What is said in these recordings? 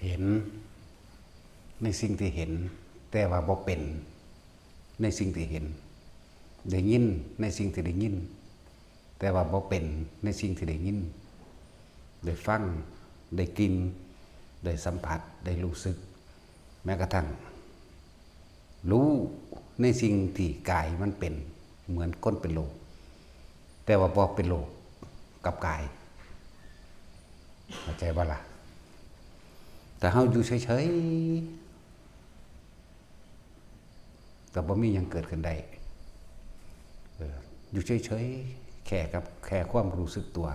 เห็นในสิ่งที่เห็นแต่ว่าบ่เป็นในสิ่งที่เห็นได้ยินในสิ่งที่ได้ยินแต่ว่าบ่เป็นในสิ่งที่ได้ยินได้ฟังได้กลิ่นได้สัมผัสได้รู้สึกแม้กระทั่งรู้ในสิ่งที่กายมันเป็นเหมือนคนเป็นโลกแต่ว่าบ่เป็นโลกกับกายเข้าใจบ่ล่ะแต่เฮาอยู่เฉยๆแต่บ่มีหยังเกิดขึ้นได้อยู่เฉยๆแค่ความรู้สึกตัว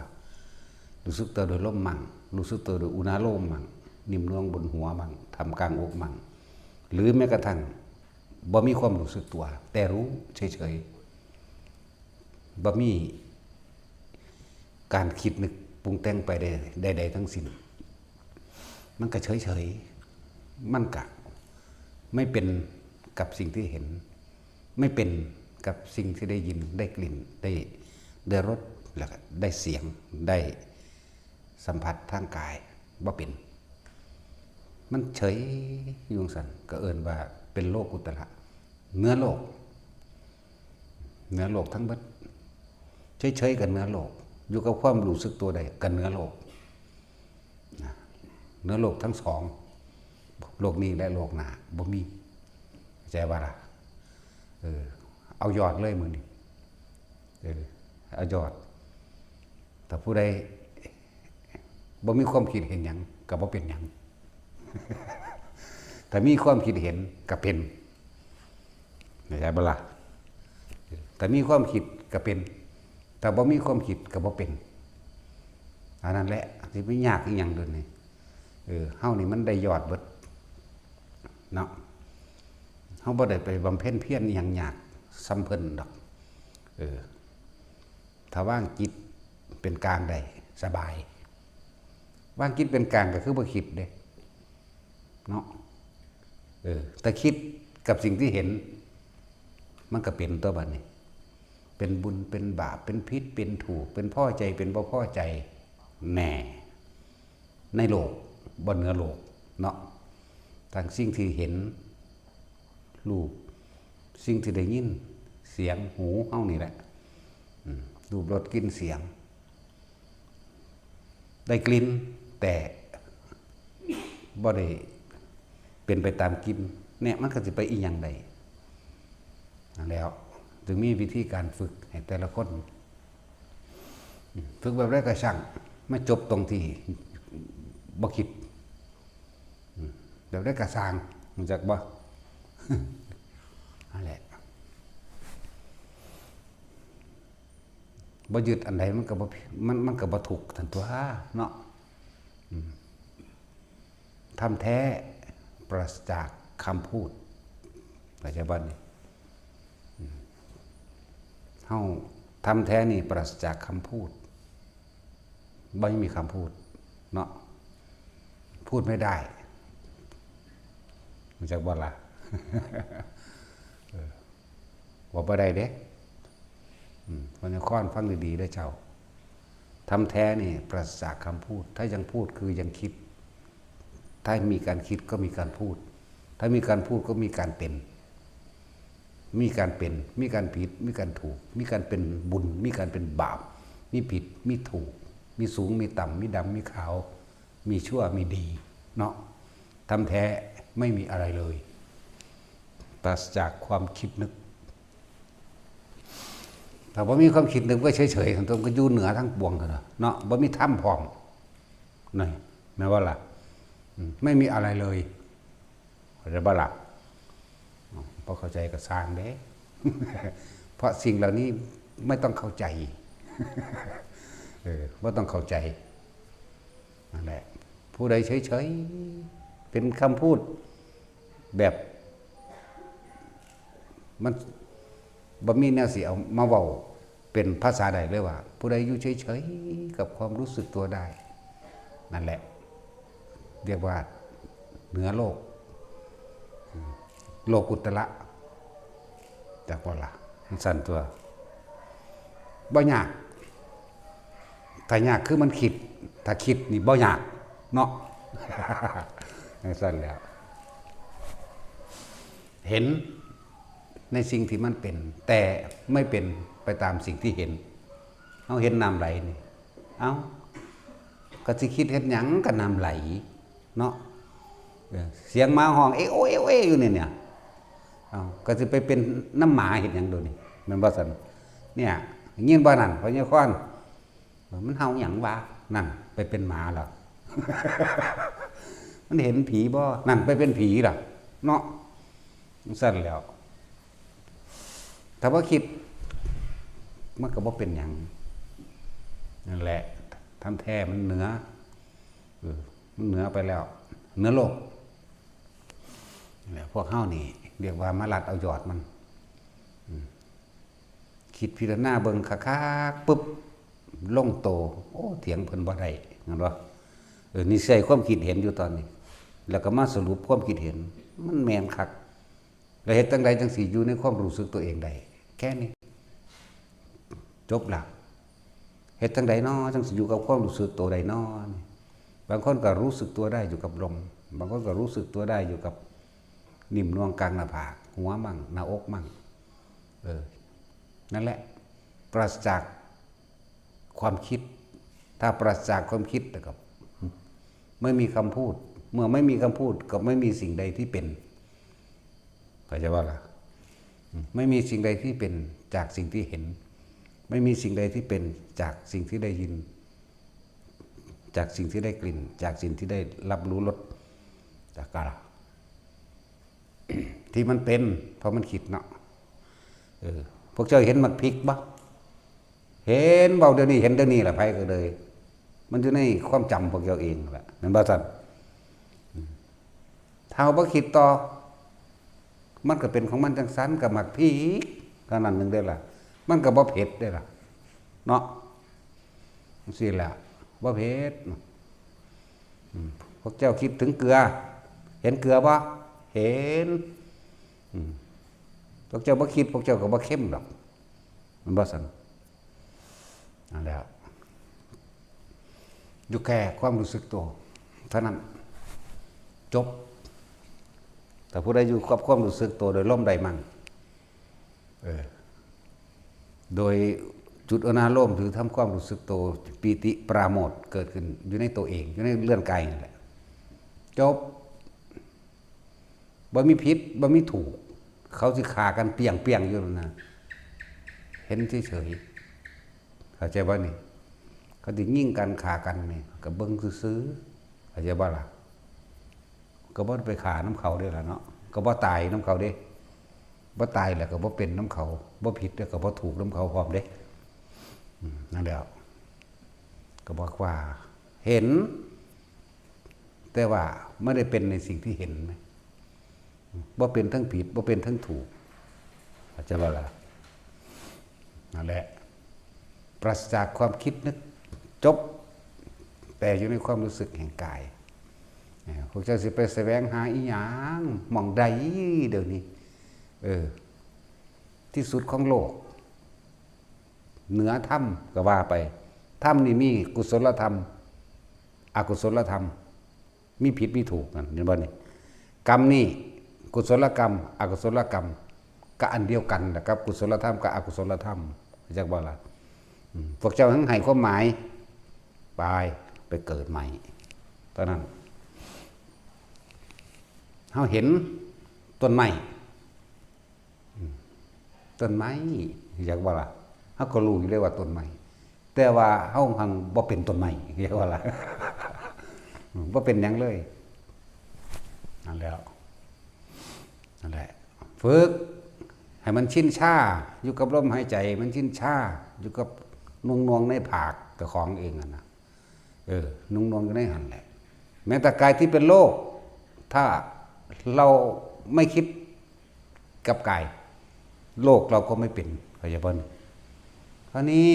โดยลมมั่งรู้สึกตัวโดยอุณาโลมมั่งนิ่มนวลบนหัวมั่งทำกลางอกมั่งหรือแม้กระทั่งบ่มีความรู้สึกตัวแต่รู้เฉยๆบ่มีการคิดนึกปรุงแต่งไปใดๆทั้งสิ้นมันก็เฉยๆมันก็ไม่เป็นกับสิ่งที่เห็นไม่เป็นกับสิ่งที่ได้ยินได้กลิ่นได้รสแล้วก็ได้เสียงได้สัมผัสทางกายบ่เป็นมันเฉยอยู่สั่นก็เอิ้นว่าเป็นโลกุตระเนื้อโลกทั้งเบิดเฉยๆกับเนื้อโลกอยู่กับความรู้สึกตัวใดกับเนื้อโลกเนื้อโลกทั้งสองโลกนี้และโลกหน้าบ่มีใจว่าล่ะเอายอดเลยมื้อนี้เอายอดถ้าผู้ใดบ่มีความคิดเห็นหยังก็บ่เป็นหยังถ้ามีความคิดเห็นก็เป็นเข้าใจบ่ล่ะถ้ามีความคิดก็เป็นแต่บ่มีความคิดก็บ่เป็นอันนั้นแหละสิไปยากอีหยังเด้อนี่เฮานี่มันได้ยอดเบิดเนาะเฮาบ่ได้ไปบำเพ็ญเพียรอีหยังยากซ้ำเพิ่นดอกถ้าว่างจิตเป็นกลางได้สบายว่างจิตเป็นกลางก็คือบ่คิดเด้เนาะแต่คิดกับสิ่งที่เห็นมันก็เป็นตัวบัดนี้เป็นบุญเป็นบาปเป็นผิดเป็นถูกเป็นพอใจเป็นบ่พอใจแน่ในโลกบ่เหนือโลกเนาะทั้งสิ่งที่เห็นรูปสิ่งที่ได้ยินเสียงหูเฮานี่แหละรูปรสกลิ่นเสียงได้กลิ่นแต่บ่ได้เป็นไปตามกลิ่นเนี่ยมันก็สิไปอีหยังใดแล้วถึงมีวิธีการฝึกให้แต่ละคนฝึกแบบแรกก็ช่างไม่จบตรงที่บ่คิดแบบแรกก็สร้างรู้จักบ่นั่นแหละบ่ยึดอันใดมันก็บ่มันก็บ่ถูกทันตัวเนาะทำแท้ปราศจากคำพูดเข้าใจบ่นี่เฮาทำแท้นี่ปราศจากคำพูดไม่มีคำพูดเนาะพูดไม่ได้รู้จักบ่ล่ะว่าบ่ได้เด้วันนี้ค้อนฟังดีๆเด้อเจ้าทำแท้นี่ปราศจากคำพูดถ้ายังพูดคือยังคิดถ้ามีการคิดก็มีการพูดถ้ามีการพูดก็มีการเป็นมีการเป็นมีการผิดมีการถูกมีการเป็นบุญมีการเป็นบาปมีผิดมีถูกมีสูงมีต่ำมีดำมีขาวมีชั่วมีดีเนาะทำแท้ไม่มีอะไรเลยปราศจากความคิดนึกแต่ว่ามีความคิดนึกก็เฉยๆทั้งตัวก็อยู่เหนือทั้งปวงเนาะบ่มีถ้ำพร้อมนี่แม้ว่าล่ะไม่มีอะไรเลยหรือบ่ล่ะพอเข้าใจก็สร้างเด้ เพราะสิ่งเหล่านี้ไม่ต้องเข้าใจไม่ต้องเข้าใจนั่นแหละผู้ใดเฉยๆเป็นคำพูดแบบมันบ่มีแนวสิเอามาเว้าเป็นภาษาใดเลยว่าผู้ใดอยู่เฉยๆกับความรู้สึกตัวได้นั่นแหละเรียกว่าเหนือโลกโลกุตระจากบ่ล่ะมันสั่นตัวบ่ยากถ้ายากคือมันคิดถ้าคิดนี่บ่ยากเนาะ สั้นแล้วเห็นในสิ่งที่มันเป็นแต่ไม่เป็นไปตามสิ่งที่เห็นเอาเห็นน้ำไหลนี่เอาก็สิคิดเห็นหยังกับน้ำไหลเนาะเสียงหมาห้องเอ๊ะโอ้เอ๊ะโอ้อยู่เนี่ยเอาก็สิไปเป็นน้ำหมาเห็นหยังโดนี่มันบ่ซั่นเนี่ยยินบ่นั่นเพราะเนี่ยค้อนมันเฮาหยังวะนั่นไปเป็นหมาแล้ว มันเห็นผีบ่นั่นไปเป็นผีล่ะเนาะสั้นแล้วถ้าว่าคิดมันก็บ่เป็นหยังนั่นแหละทำแท้มันเหนือมันเหนือไปแล้วเหนือโลกนี่แหละพวกเฮานี่เรียกว่ามาลัดเอายอดมันคิดพิจารณาเบิ่งคักๆปึ๊บลงโตโอ้เถียงเพิ่นบ่ได้งั้นบ่นี่ใส่ความคิดเห็นอยู่ตอนนี้แล้วก็มาสรุปความคิดเห็นมันแม่นคักแล้วเฮ็ดจังใดจังสิอยู่ในความรู้สึกตัวเองได้แค่นี้จบละเฮ็ดจังใดน้อจังสิอยู่กับความรู้สึกตัวใดน้อบางคนก็รู้สึกตัวได้อยู่กับลมบางคนก็รู้สึกตัวได้อยู่กับนิ่มนวลกลางหน้าผากหัวมั่งหน้าอกมั่งนั่นแหละปราศจากความคิดถ้าปราศจากความคิดนะครับไม่มีคำพูดเมื่อไม่มีคำพูดก็ไม่มีสิ่งใดที่เป็นเข้าใจว่าล่ะไม่มีสิ่งใดที่เป็นจากสิ่งที่เห็นไม่มีสิ่งใดที่เป็นจากสิ่งที่ได้ยินจากสิ่งที่ได้กลิ่นจากสิ่งที่ได้รับรู้รสจากกาล ที่มันเป็นเพราะมันคิดเนาะพวกเจ้าเห็นมักพริกบ่เห็นเบาเดี๋ยวนี้เห็นเดี๋ยวนี้แหละไผก็เลยมันอยู่ในความจำพวกเจ้าเองแหละนั่นบ่ซั่นถ้าบ่คิดต่อมันก็เป็นของมันจังซั่นกับมักพริกเท่านั้นนึงได้ล่ะมันก็บ่เผ็ดได้ล่ะเนาะจังซี่แหละบ่เผ็ดพวกเจ้าคิดถึงเกลือเห็นเกลือบ่เห็นพวกเจ้าบ่คิดพวกเจ้าก็บ่เข้มดอกมันบ่ซั่นนั่นแหละอยู่แค่ความรู้สึกตัวเท่านั้นจบแต่ผู้ใดอยู่กับความรู้สึกตัวโดยล่มใดมั่งโดยจุดอนาโลมถือทำความรู้สึกตัวปีติปราโมทย์เกิดขึ้นอยู่ในตัวเองอยู่ในเลื่อนกายนั่นแหละจบบ่มีผิดบ่มีถูกเขาสิฆ่ากันเปียงอยู่นะเห็นเฉยๆเข้าใจบ่นี่เขาสิยิงกันฆ่ากันนี่ก็เบิ่งซื่อๆเข้าใจบ่ล่ะก็บ่ไปฆ่าน้ำเขาเด้ล่ะเนาะก็บ่ตายน้ำเขาเด้บ่ตายแล้วก็บ่เป็นน้ำเขาบ่ผิดแล้วก็บ่ถูกน้ำเขาพร้อมเด้นั่นแหละก็บอกว่าเห็นแต่ว่าไม่ได้เป็นในสิ่งที่เห็นไหมบ่เป็นทั้งผิดบ่เป็นทั้งถูกเข้าใจบ่ล่ะนั่นแหละปราศจากความคิดนึกจบแต่อยู่ในความรู้สึกแห่งกายพวกเจ้าสิไปแสวงหาอีหยังหม่องใดเดี๋ยวนี้ที่สุดของโลกเหนือธรรมก็ว่าไปธรรมนี่มีกุศลธรรมอกุศลธรรมมีผิดมีถูกกันเห็นบ่นี่กรรมนี่กุศลกรรมอกุศลกรรมก็อันเดียวกันนะครับกุศลธรรมกับอกุศลธรรมจักบ่ล่ะพวกเจ้าทั้งให้ความหมายไปเกิดใหม่ตอนนั้นเฮาเห็นต้นไม้อยากว่าล่ะเฮาก็รู้อยู่เลยว่าต้นไม้แต่ว่าเฮาหังบ่เป็นต้นไม้อยากว่าล่ะ บ่เป็นหยังเลยนั่นแล้วนั่นแหละฝึกให้มันชินชาอยู่กับลมหายใจมันชินชาอยู่กับนวงในผากกับของเองนะนวงก็ได้หันแหละแม้แต่กายที่เป็นโลกถ้าเราไม่คิดกับกายโลกเราก็ไม่เป็นเข้าใจบ่เพราะนี้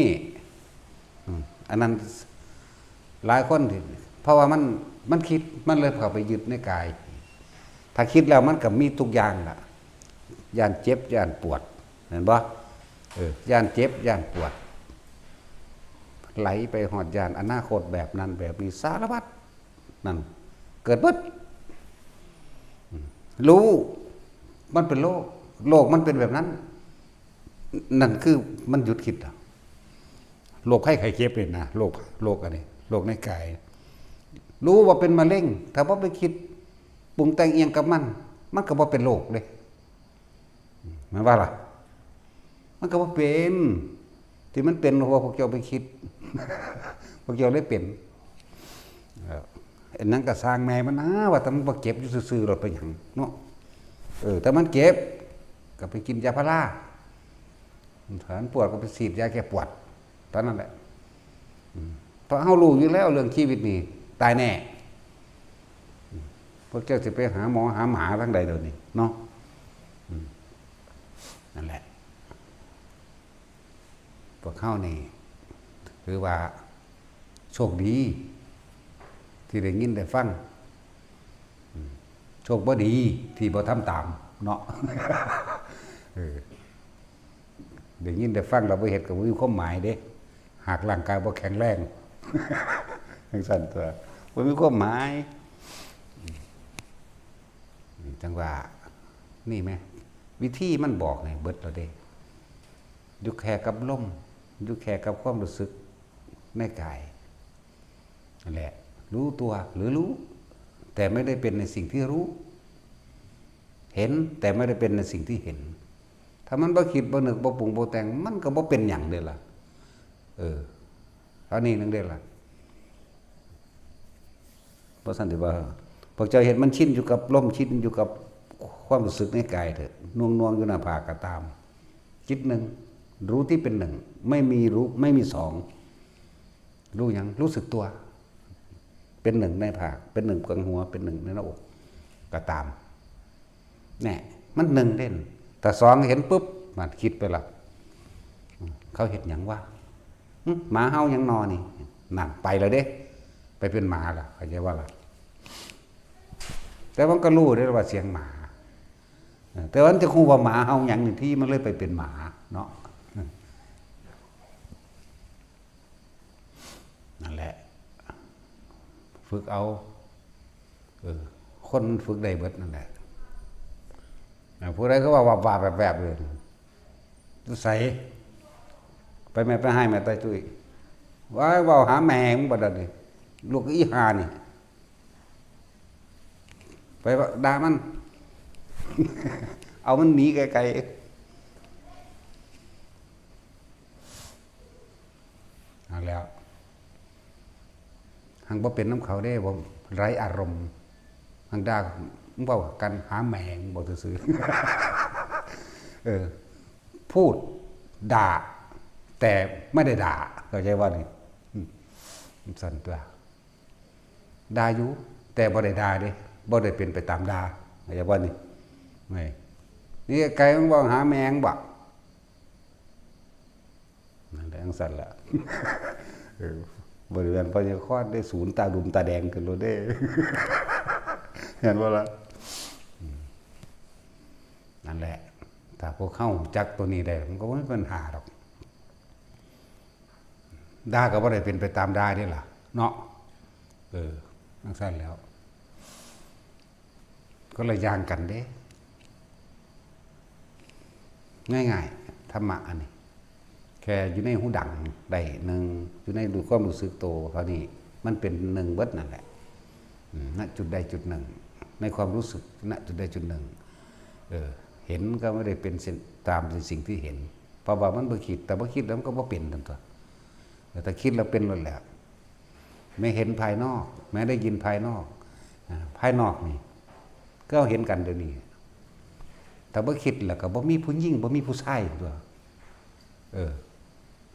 อันนั้นหลายคนเพราะว่ามันคิดมันเลยเข้าไปยึดในกายถ้าคิดแล้วมันก็มีทุกอย่างล่ะย่านเจ็บย่านปวดเห็นบ่ย่านเจ็บย่านปวดไหลไปหอดย่านอนาคตแบบนั้นแบบนี้สารพัดนั่นเกิดปึ๊ด รู้มันเป็นโลกโลกมันเป็นแบบนั้นนั่นคือมันหยุดคิดอ่ะโรคไข้เจ็บเลยนะโรคอันนี้โรคในกายรู้ว่าเป็นมะเร็งถ้าว่าไปคิดปรุงแต่งเอียงกับมันก็บ่เป็นโรคเลยมันว่าล่ะมันก็บ่เป็นที่มันเป็นเพราะว่าพวกเจ้าไปคิดพวกเจ้าเลยเป็นอันนั้นก็สร้างแม่มันนะว่าแต่มันบ่เก็บอยู่ซื่อๆหรอกไปหยังเนาะแต่มันเก็บก็ไปกินยาพาราฐานปวดก็ไปฉีดยาแก้ปวดตอนนั้นแหละเพราะเฮารู้อยู่แล้วเรื่องชีวิตนี่ตายแน่พวกเจ้าสิไปหาหมอหาหมาทั้งใดเดี๋ยวนี้เนาะนั่นแหละพวกเฮานี่คือว่าโชคดีที่ได้ยินได้ฟังโชคบ่ดีที่บ่ทำตามเนาะได้ยินได้ฟังเราบ่เฮ็ดก็บ่มีความหมายเด้หากร่างกายบ่แข็งแรงจังซั่นตัวบ่มีความหมายจังว่านี่แม่วิธีมันบอกให้เบิดแล้วเด้อยู่แค่กับลมอยู่แค่กับความรู้สึกในกายนั่นแหละรู้ตัวหรือรู้แต่ไม่ได้เป็นในสิ่งที่รู้เห็นแต่ไม่ได้เป็นในสิ่งที่เห็นถ้ามันบ่คิดบ่นึกบ่ปรุงบ่แต่งมันก็บ่เป็นหยังเด้ล่ะเท่านี้นึงเด้ล่ะเพราะฉะนั้นที่ว่าพวกเจ้าเห็นมันชินอยู่กับลมชินอยู่กับความรู้สึกในกายเถอะน่วงๆอยู่หน้าผากก็ตามจิตหนึ่งรู้ที่เป็นหนึ่งไม่มีรู้ไม่มีสองรู้หยังรู้สึกตัวเป็นหนึ่งในผากเป็นหนึ่งกลางหัวเป็นหนึ่งในหน้าอกก็ตามแน่มันหนึ่งเด่นแต่สองเห็นปุ๊บมันคิดไปละเขาเห็นหยังวะหมาเฮายังนอนนี่นั่นไปแล้วเด้ไปเป็นหมาล่ะเข้าใจว่าล่ะแต่มันก็รู้ได้ว่าเสียงหมาแต่วันจะคงว่าหมาเฮาหยังหนึ่งที่มันเลยไปเป็นหมาเนาะนั่นแหละฝึกเอาคนมันฝึกได้เบิดนั่นแหละผู้ใดก็ว่าแบบเลยใส่ไปแม่ไปให้แม่ตายจุ้ยว่าหาแม่มึงบ่ได้นี่ลูกอีหานี่ไปด่ามัน เอามันหนีไกลๆเอาแล้วหังบ่เป็นน้ำเขาได้บ่ไร้อารมณ์หังด่ามึงเว้ากันหาแม่งบ่ซื่อๆพูดด่าแต่ไม่ได้ด่าเข้าใจว่านี่สั่นตัวด่าอยู่แต่บ่ได้ด่าเด้บ่ได้เป็นไปตามด่าเข้าใจว่านี่ไม่นี่ไก่มันบอกหาแมงบ่นั่นแหละอังสั่นละบริเวณพญาคลอดได้ศูนย์ตาดุมตาแดงขึ้นรถได้ เห็นว่าละนั่นแหละถ้าพวกเข้าจักตัวนี้ได้มันก็ไม่เป็นปัญหาหรอกด่าก็บ่ได้เป็นไปตามด่าได้ล่ะเนาะอังสั่นแล้วก็เลยยางกันเด้ง่ายๆธรรมะอันนี้แค่อยู่ในหูดังได้หนึ่งอยู่ในดูความรู้สึกโตเท่านี้มันเป็นหนึ่งเบิดนั่นแหละณจุดใดจุดหนึ่งในความรู้สึกณจุดใดจุดหนึ่งเห็นก็ไม่ได้เป็นตามสิ่งที่เห็นเพราะว่ามันบ่คิดแต่บ่คิดแล้วมันก็บ่เป็นทั้งตัวแต่คิดแล้วเป็นหมดแล้วไม่เห็นภายนอกแม้ได้ยินภายนอกภายนอกนี่ก็เห็นกันเดี๋ยวนี้แต่บ่คิดแล้วก็บ่มีผู้หญิงบ่มีผู้ชายตัว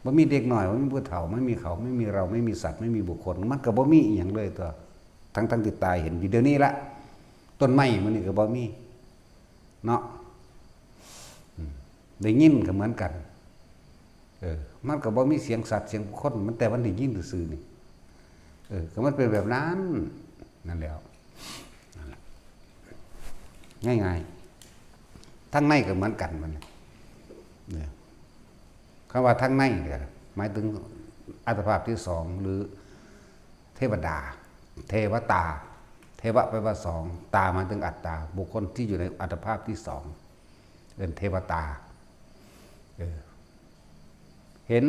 บ่มีเด็กน้อยบ่มีผู้เฒ่าไม่มีเขาไม่มีเราไม่มีสัตว์ไม่มีบุคคลมันก็บ่มีอีหยังเลยตัวทั้งที่ตายเห็นอยู่เดี๋ยวนี้ละต้นไม้มันนี่ก็บ่มีเนาะได้ยินก็เหมือนกันมันก็บ่มีเสียงสัตว์เสียงคนมันแต่มันได้ยินซื่อๆนี่ก็มันเป็นแบบนั้นนั่นแหละง่ายๆทั้งในก็เหมือนกันมันเนี่ยคำว่าทั้งในเนี่ยหมายถึงอัตภาพที่สองหรือเทวดาเทวตาเท เทวะแปลว่าสองตามาถึงอัตตาบุคคลที่อยู่ในอัตภาพที่สองเป็นเทวตาเห็น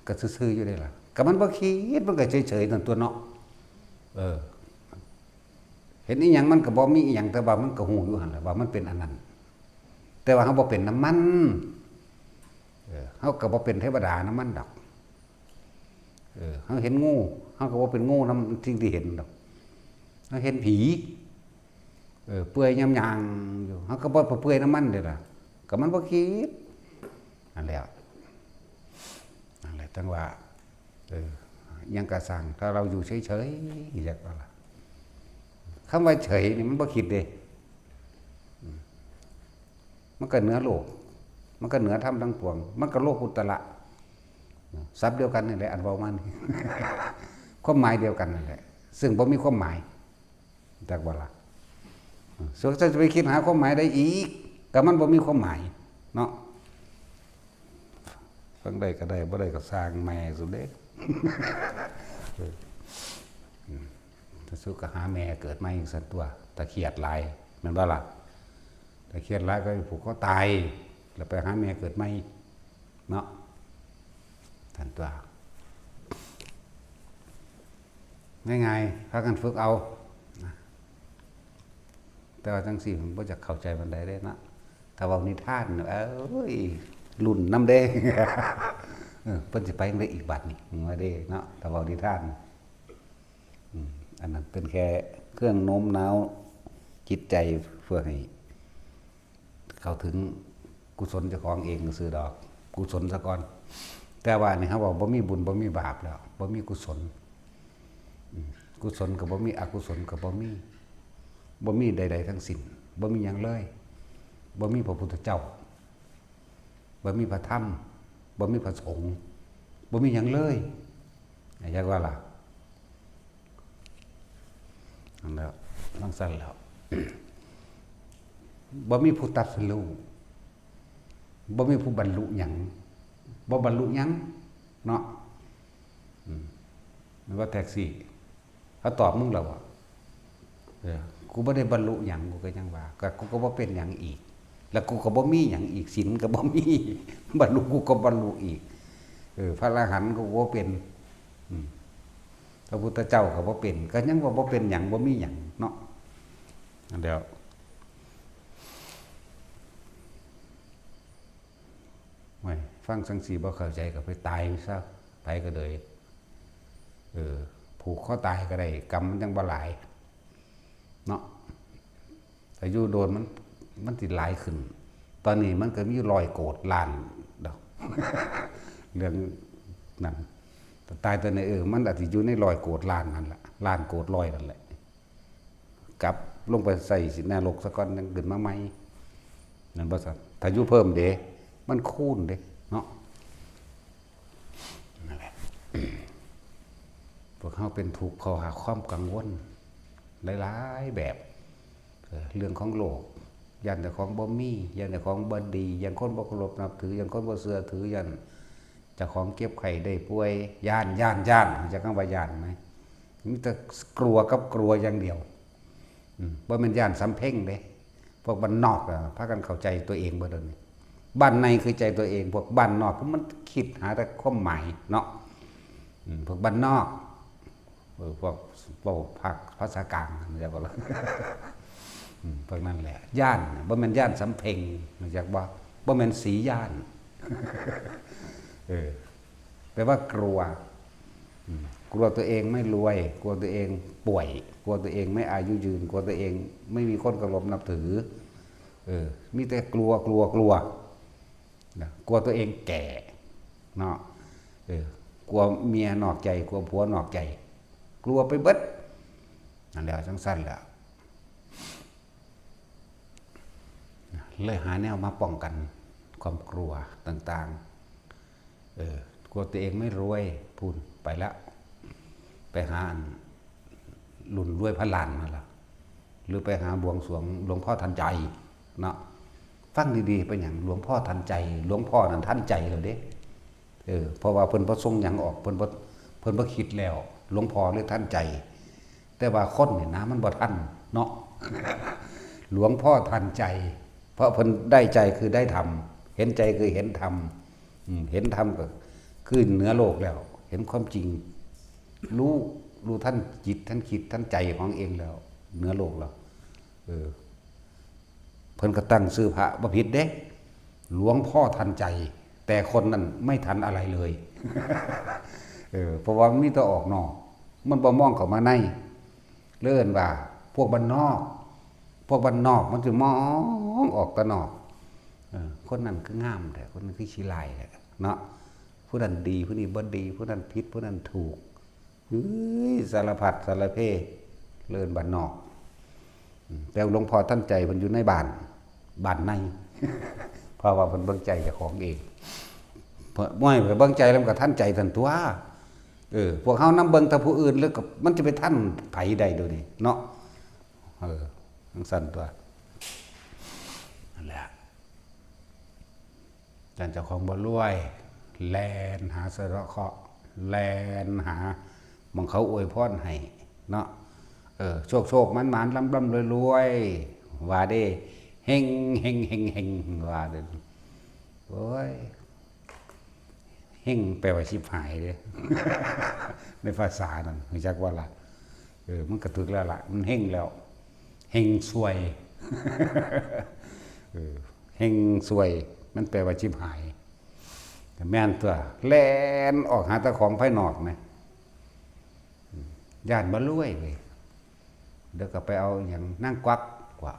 ก็ซื่อๆอยู่ได้ล่ะก็มันบ่คิดมันก็เฉยๆนั่นตัวเนาะเห็นอีหยังมันก็บ่มีอีหยังแต่ว่ามันก็ฮู้อยู่หั่นแหละว่ามันเป็นอันนั้นแต่ว่าเฮาบ่เป็นน้ำมันเฮาก็บ่เป็นเทวดาน้ำมันดอกเฮาเห็นงูเฮาก็บ่เป็นงูนำสิ่งที่เห็นดอกเฮาเห็นผีเปื่อยยำๆอยู่เฮาก็บ่เปื่อยน้ำมันเด้ล่ะก็มันบ่คิดนั่นแหละจังว่ายังกระสังถ้าเราอยู่เฉยๆจักว่าล่ะคำว่าเฉยนี่มันบ่คิดเด้มันก็เหนือโลกมันก็เหนือธรรมทั้งปวงมันก็โลกุตระศัพท์เดียวกันนี่แหละอันเว้ามันความหมายเดียวกันนั่นแหละซึ่งบ่มีความหมายจักว่าล่ะส่วนจะไปคิดหาความหมายได้อีกก็มันบ่มีความหมายเนาะฟังได้ก็ได้บ่ได้ก็สร้างแม่สุดเด้ถ้าสุก็หาแม่เกิดมาอีกสักตัวตะเคียดหลายแม่นบ่ล่ะตะเคียดหลายก็ผูกคอตายแล้วไปหาแม่เกิดใหม่เนาะท่านตัวง่ายๆพากันฝึกเอาแต่ว่าจังซี่ผมบ่จักเข้าใจปานใดเด้นะถ้าเว้านิทานรุ่นน้ำเด้เพิ่นสิไปจังได๋อีกบัดนี้ว่าเด้เนาะถ้าเว้านิทานอันนั้นเป็นแค่เครื่องโน้มน้าวจิตใจเพื่อให้เข้าถึงกุศลเจ้าของเองซื่อดอกกุศลซะก่อนแต่ว่านี่ครับว่าบ่มีบุญบ่มีบาปแล้วบ่มีกุศลกุศลก็บ่มีอกุศลก็บ่มีใดๆทั้งสิ้นบ่มีหยังเลยบ่มีพระพุทธเจ้าบ่มีพระธรรมบ่มีพระสงฆ์บ่มีหยังเลยอยากว่าล่ะนั่นแล้วทั้งสั้นแล้วบ่มีผู้ตรัสรู้บ่มีผู้บรรลุหยังบ่บรรลุหยังเนาะไม่ว่าแท็กซี่เขาตอบมึงแล้วอ่ะกูบ่ได้บรรลุหยังกูก็ยังว่ากูก็บ่เป็นหยังอีกแล้วกูก็บ่มีหยังอีกศีลก็บ่มีบรรลุกูก็บรรลุอีกพระอรหันต์ก็บ่เป็นพระพุทธเจ้าก็บ่เป็นก็ยังว่าบ่เป็นหยังบ่มีหยังเนาะนั่นเดียวไม่ฟังสังสีบ่เข้าใจก็ไปตายซะไปก็เลยผูกคอตายก็ได้กรรมมันยังบ่หลายเนาะแต่อยู่โดนมันสิหลายขึ้นตอนนี้มันก็มี100 โกรธล้านดอกเรื่องนั้นตายตัวไหนมันอาจจะอยู่ใน100 โกรธล้านนั่นแหละล้านโกรธ100นั่นแหละกลับลงไปใส่สินรกซะก่อนยังขึ้นมาใหม่นั่นบ่ซั่นถ้าอยู่เพิ่มเด้มันคูณเด้เนาะนั่นแหละพวกเขาเป็นถูกข้อหาความกังวลหลายๆแบบเรื่องของโลกยันแต่ของบ่มียันแต่ของบ่ดียันคนบ่เคารพนับถือยันคนบ่เชื่อถือยันเจ้าของเก็บไข้ได้ป่วยย่านจะคำว่าย่านไหมมีแต่กลัวกับกลัวอย่างเดียวบ่แม่นย่านสำเพ็งเด้พวกบ้านนอกพากันเข้าใจตัวเองบ่เด้อนี่บ้านในคือใจตัวเองพวกบ้านนอกก็มันคิดหาแต่ความหมายเนาะพวกบ้านนอกพวกภาษากลางเรียกว่าพวกนั้นแหละย่านบ่แม่นย่านสำเพ็งรู้จักบ่แม่นสีย่านแปลว่ากลัวตัวเองไม่รวยกลัวตัวเองป่วยกลัวตัวเองไม่อายุยืนกลัวตัวเองไม่มีคนเคารพนับถือมีแต่กลัวกลัวตัวเองแก่เนาะกลัวเมียนอกใจกลัวผัวนอกใจกลัวไปเบิดนั่นแหละจังสั้นแหละเลยหาแนวมาป้องกันความกลัวต่างๆกลัวตัวเองไม่รวยพูนไปแล้วไปหาหลุนรวยพระลานนั่นแหละหรือไปหาบวงสรวงหลวงพ่อทันใจเนาะฟังดีๆไปอย่างหลวงพ่อทันใจหลวงพ่อนั้นทันใจเลยเด้เพราะว่าเพิ่นบ่ทรงหยังออกเพิ่นบ่คิดแล้วหลวงพ่อเลยทันใจ แต่ว่าคนนี่นะมันบ่ทันเนาะ หลวงพ่อทันใจ เพราะเพิ่นได้ใจคือได้ธรรมเห็นใจคือเห็นธรรมเห็นธรรมก็คือเหนือโลกแล้ว เห็นความจริงรู้ท่านจิตท่านคิดท่านใจของเองแล้วเหนือโลกแล้วเพิ่นก็ตั้งชื่อพระบ่ผิดเด้หลวงพ่อทันใจ แต่คนนั้นไม่ทันอะไรเลย เพราะว่ามันมีแต่ออกนอกมันบ่มองเข้ามาในเลื่อนว่าพวกบ้านนอกมันจะมองออกตะนอกคนนั้นคืองามแต่คนนั้นคือขี้ลายเนาะผู้นั้นดีผู้นี้บ่ดีผู้นั้นผิดผู้นั้นถูกสารพัดสารเพเลื่อนบ้านนอกแต่หลวงพ่อท่านใจมันอยู่ในบ้านใน เพราะว่ามันเบิ่งใจเจ้าของเองบ่ให้ไปเบิ่งใจแล้วก็ท่านใจท่านตัวพวกเฮานำเบิ่งแต่ผู้อื่นแล้วก็มันจะไปท่านไผใดโดยนี่เนาะจังซั่นตัวนั่นแหละจันเจ้าของบ่รวยแลนหาสะเราะเคราะห์แลนหาหม่องเขาอวยพรให้เนาะโชคมันๆร่ำๆรวยๆว่าเด้เฮงว่าเด้อโอ้ยเฮงแปลว่าชิบหายเด้ ในภาษานั่นรู้จักว่าล่ะมันกระถึกแล้วล่ะมันเฮงแล้วเฮงซวย เฮงซวยมันแปลว่าชิบหายแต่แม่นตัวแล่นออกหาตะของภายนอกนะย่านบ่รวยเว้ยเดี๋ยวก็ไปเอาอย่างนั่งกวักกว่า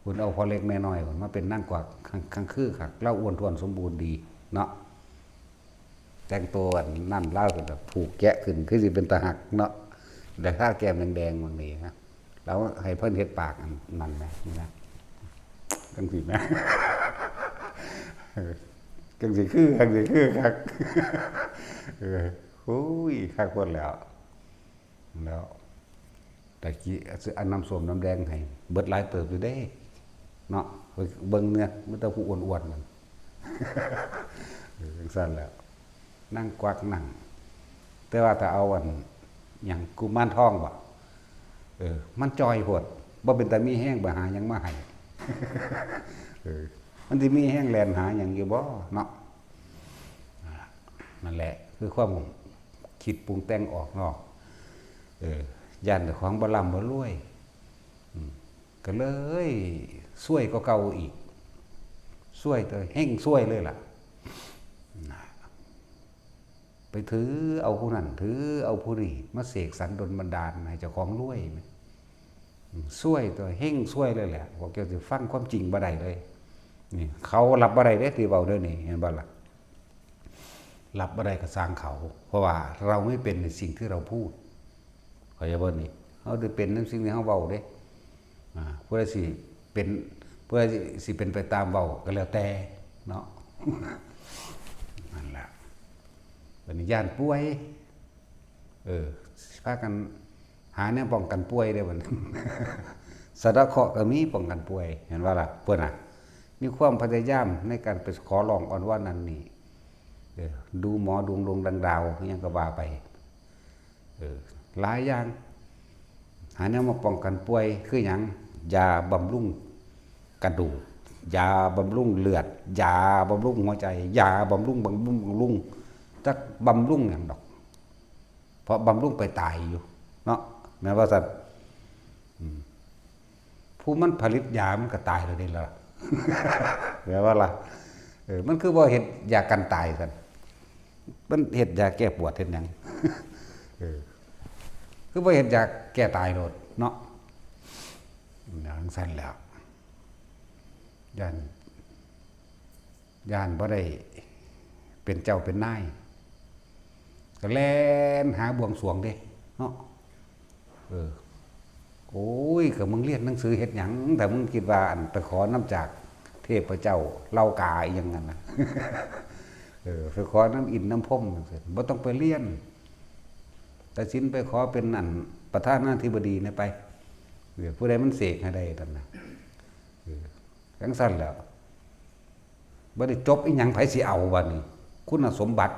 คุณเอาพอเล็กน้อยๆมาเป็นนั่งกวักข้างคือคักเล่าอ้วนท้วนสมบูรณ์ดีเนาะแต่งตัวนั่นเล่าก็แบบผูกแกะขึ้นคือสิเป็นตาหักเนาะแต่ถ้าแก้มแดงๆบางนี้นะแล้วให้เพิ่นเฮ็ดปากนั่นนะนี่นะจังสินะจังสิคือคักโอ้ยคักหมดแล้วแต่กี้อันน้ำส้มน้ำแดงให้เบิดหลายเติบอยู่เด้เนาะเบิ่งเนี่ยมันต้องผู้อ้วนๆมันจังซั่นแล้วนั่งกวักนั่งแต่ว่าถ้าเอาอย่างกุมารทองบ่มันจอยโพดบ่เป็นแต่มีแห้งไปหาหยังมาให้ มันสิมีแห้งแลนหาหยังอยู่บ่เนาะนั่นแหละคือความคิดปรุงแต่งออกนอกย่านแต่ของบ่ร่ำบ่รวยก็เลยซวยก็เก่าอีกซวยตัวแห้งซวยเลยล่ะไปถือเอาผู้นั้นถือเอาผู้นี้มาเสกสรรดลบันดาลให้เจ้าของรวยซวยตัวเฮงซวยเลยแหละบอกเกี่ยวกับฟังความจริงบ่ได้เลยนี่เขารับบ่ได้เด้ที่เว้าเด้อนี่เห็นบ่ล่ะรับบ่ได้ก็สร้างเขาเพราะว่าเราไม่เป็นในสิ่งที่เราพูดเข้าใจบ่นี่เฮาได้เป็นในสิ่งที่เฮาเว้าเด้ผู้ใดสิเป็นไปตามเว้าก็แล้วแต่เนาะนั่นแหละเป็นญาติป่วยพากันหาแนวป้องกันป่วยได้บัดนั้นสะเดาะเคราะห์ก็มีป้องกันป่วยเห็นว่าล่ะเพิ่นน่ะมีความพยายามในการไปขอร้องอ้อนวอนนั่นนี่ดูหมอดวงดาวอิหยังก็ว่าไปหลายอย่างหาแนวมาป้องกันป่วยคือหยังยาบำรุงกระดูกยาบำรุงเลือดยาบำรุงหัวใจยาบำรุงจักบำรุงอย่างดอกเพราะบำรุงไปตายอยู่เนาะแม้ว่าสัตว์ผู้มันผลิตยามันก็ตายเลยนี่ล่ะแปลว่าล่ะมันคือว่าเห็ดยากันตายสันมันเห็ดยาแก้ปวดเห็ดหยังคือว่าเห็ดยาแก้ตายโลดเนาะอย่างสั้นแล้วย่านบ่ได้เป็นเจ้าเป็นนายก็แล่นหาบวงสรวงเด้เนาะโอ้ยก็มึงเรียนหนังสือเฮ็ดหยังแต่มึงคิดว่าไปขอน้ำจากเทพเจ้าเล่ากาอย่างนั้นนะไปขอน้ำอินน้ำพรมบ่ต้องไปเรียนแต่สินไปขอเป็นประธานาธิบดีเนี่ยไปผู้ใดมันเสกให้ได้ตอนนั้นจังซั่นแล้วบ่ได้จบอีหยังไผสิเอาบัดนี้คุณสมบัติ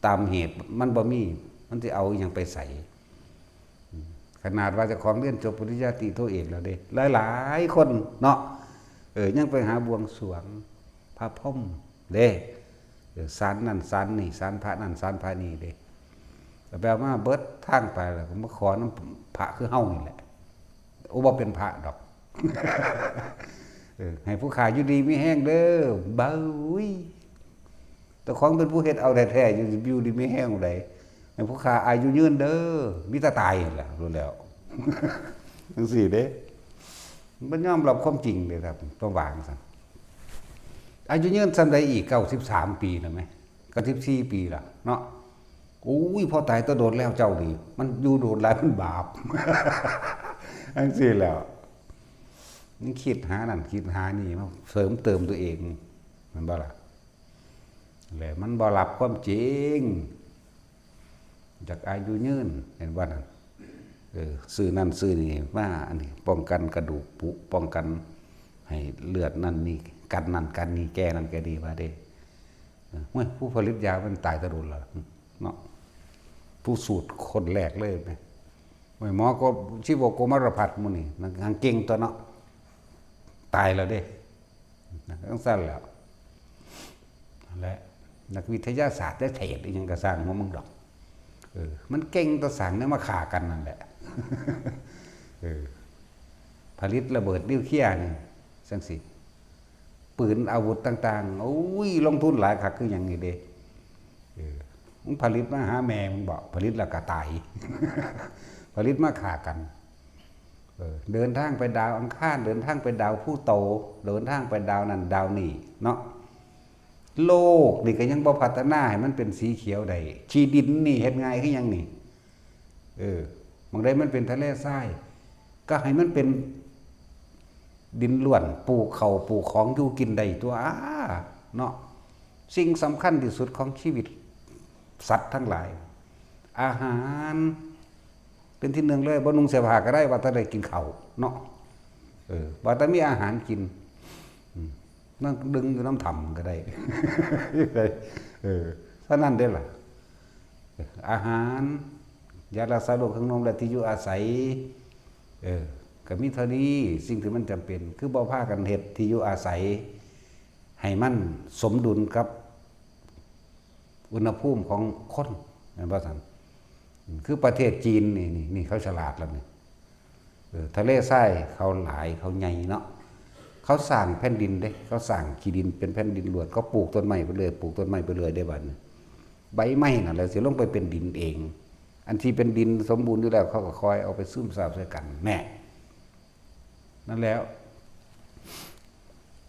ตามเหตุมันบ่มีมันสิเอาอีหยังไปใส่ ขนาดว่าเจ้าของเรียนจบปริญญาตรีโทเอกแล้วเด้หลายๆคนเนาะยังไปหาบวงสรวงพระพรหมเด้ศาลนั่นศาลนี่ศาลพระนั่นศาลพระนี่เด้แต่แปลว่าเบิดทางไปแล้วผมมาขอน้ำพระคือเฮานี่แหละโอ้บ่เป็นพระดอก ให้ผู้ขาอยู่ดีไม่แห้งเด้อเบ้ยแต่ของเป็นผู้เฮ็ดเอาแท้ๆอยู่ดีไม่แห้งใดให้ผู้ขาอายุยืนเด้อมีแต่ตายแหละรู้แล้ว จังซี่เด้มันยอมรับความจริงเลยครับต้องวางซะอายุยืนซั่นใดอีก93ปีแล้วมั้ย94ปีล่ะเนาะโอ้ยพอตายตะโดดแล้วเจ้านี่มันอยู่โดดหลายมันบาป จังซี่แล้วนี่คิดหานั่นคิดหานี่มาเสริมเติมตัวเองมันบ่ล่ะแล้วมันบ่รับความจริงจากอายุยืนเห็นว่านั่นซื้อนั่นซื้อนี่ว่าอันนี้ป้องกันกระดูกผุป้องกันให้เลือดนั่นนี่กันนั่นกันนี่แก้นั่นแก้ดีว่าเด้เฮ้ยผู้ผลิตยามันตายตะโดนแล้วเนาะผู้สูตรคนแรกเลยมั้ยหมอก็ชีวโกมารพัฒน์มื้อนี่นางเก่งตัวเนาะตายแล้วเด้ทั้งสั้นแล้วและนักวิทยาศาสตร์ได้เทศอีหยังก็สร้างหัวมึงดอกมันเก่งต่อสร้างเนี่ยมาฆ่ากันนั่นแหละผลิตระเบิดนิวเคลียร์นี่จังซี่ปืนอาวุธต่างๆโอ้ยลงทุนหลายคักคือหยังนี่เด้มึงผลิตมาหาแม่มึงบอกผลิตแล้วก็ตาย ผลิตมาฆ่ากันเดินทางไปดาวอังคารเดินทางไปดาวผู้โตเดินทางไปดาวนั่นดาวนี่เนาะโลกนี่ก็ยังบ่พัฒนาให้มันเป็นสีเขียวได้ขี้ดินนี่เฮ็ดง่ายคือหยังนี่บางใดมันเป็นทะเลทรายก็ให้มันเป็นดินล้วนปลูกเขาปลูกของอยู่กินได้ตัวเนาะสิ่งสำคัญที่สุดของชีวิตสัตว์ทั้งหลายอาหารเป็นที่หนึ่งเลยบ่นุ่งเสื้อผ้าก็ได้ว่าถ้าได้กินข้าวเนาะว่าถ้ามีอาหารกินนั่งดึงอยู่น้ำถ่ำก็ได้เท่านั้นได้ล่ะอาหารยารักษาโรคข้างนมและที่อยู่อาศัยก็มีเท่านี้สิ่งที่มันจำเป็นคือบ่พากันเฮ็ดที่อยู่อาศัยให้มันสมดุลกับอุณหภูมิของคนแม่นบ่ซั่นคือประเทศจีนนี่เขาฉลาดแล้วนี่ทะเลทรายเขาหลายเขาใหญ่เนาะเขาสร้างแผ่นดินเด้เขาสร้างขี้ดินเป็นแผ่นดินล้วนเขาปลูกต้นไม้ไปเลยปลูกต้นไม้ไปเลยได้บัดนี้ใบไม้นั่นแหละสิลงไปเป็นดินเองอันที่เป็นดินสมบูรณ์อยู่แล้วเขาก็คอยเอาไปซึมซาบใส่กันแน่นั่นแล้ว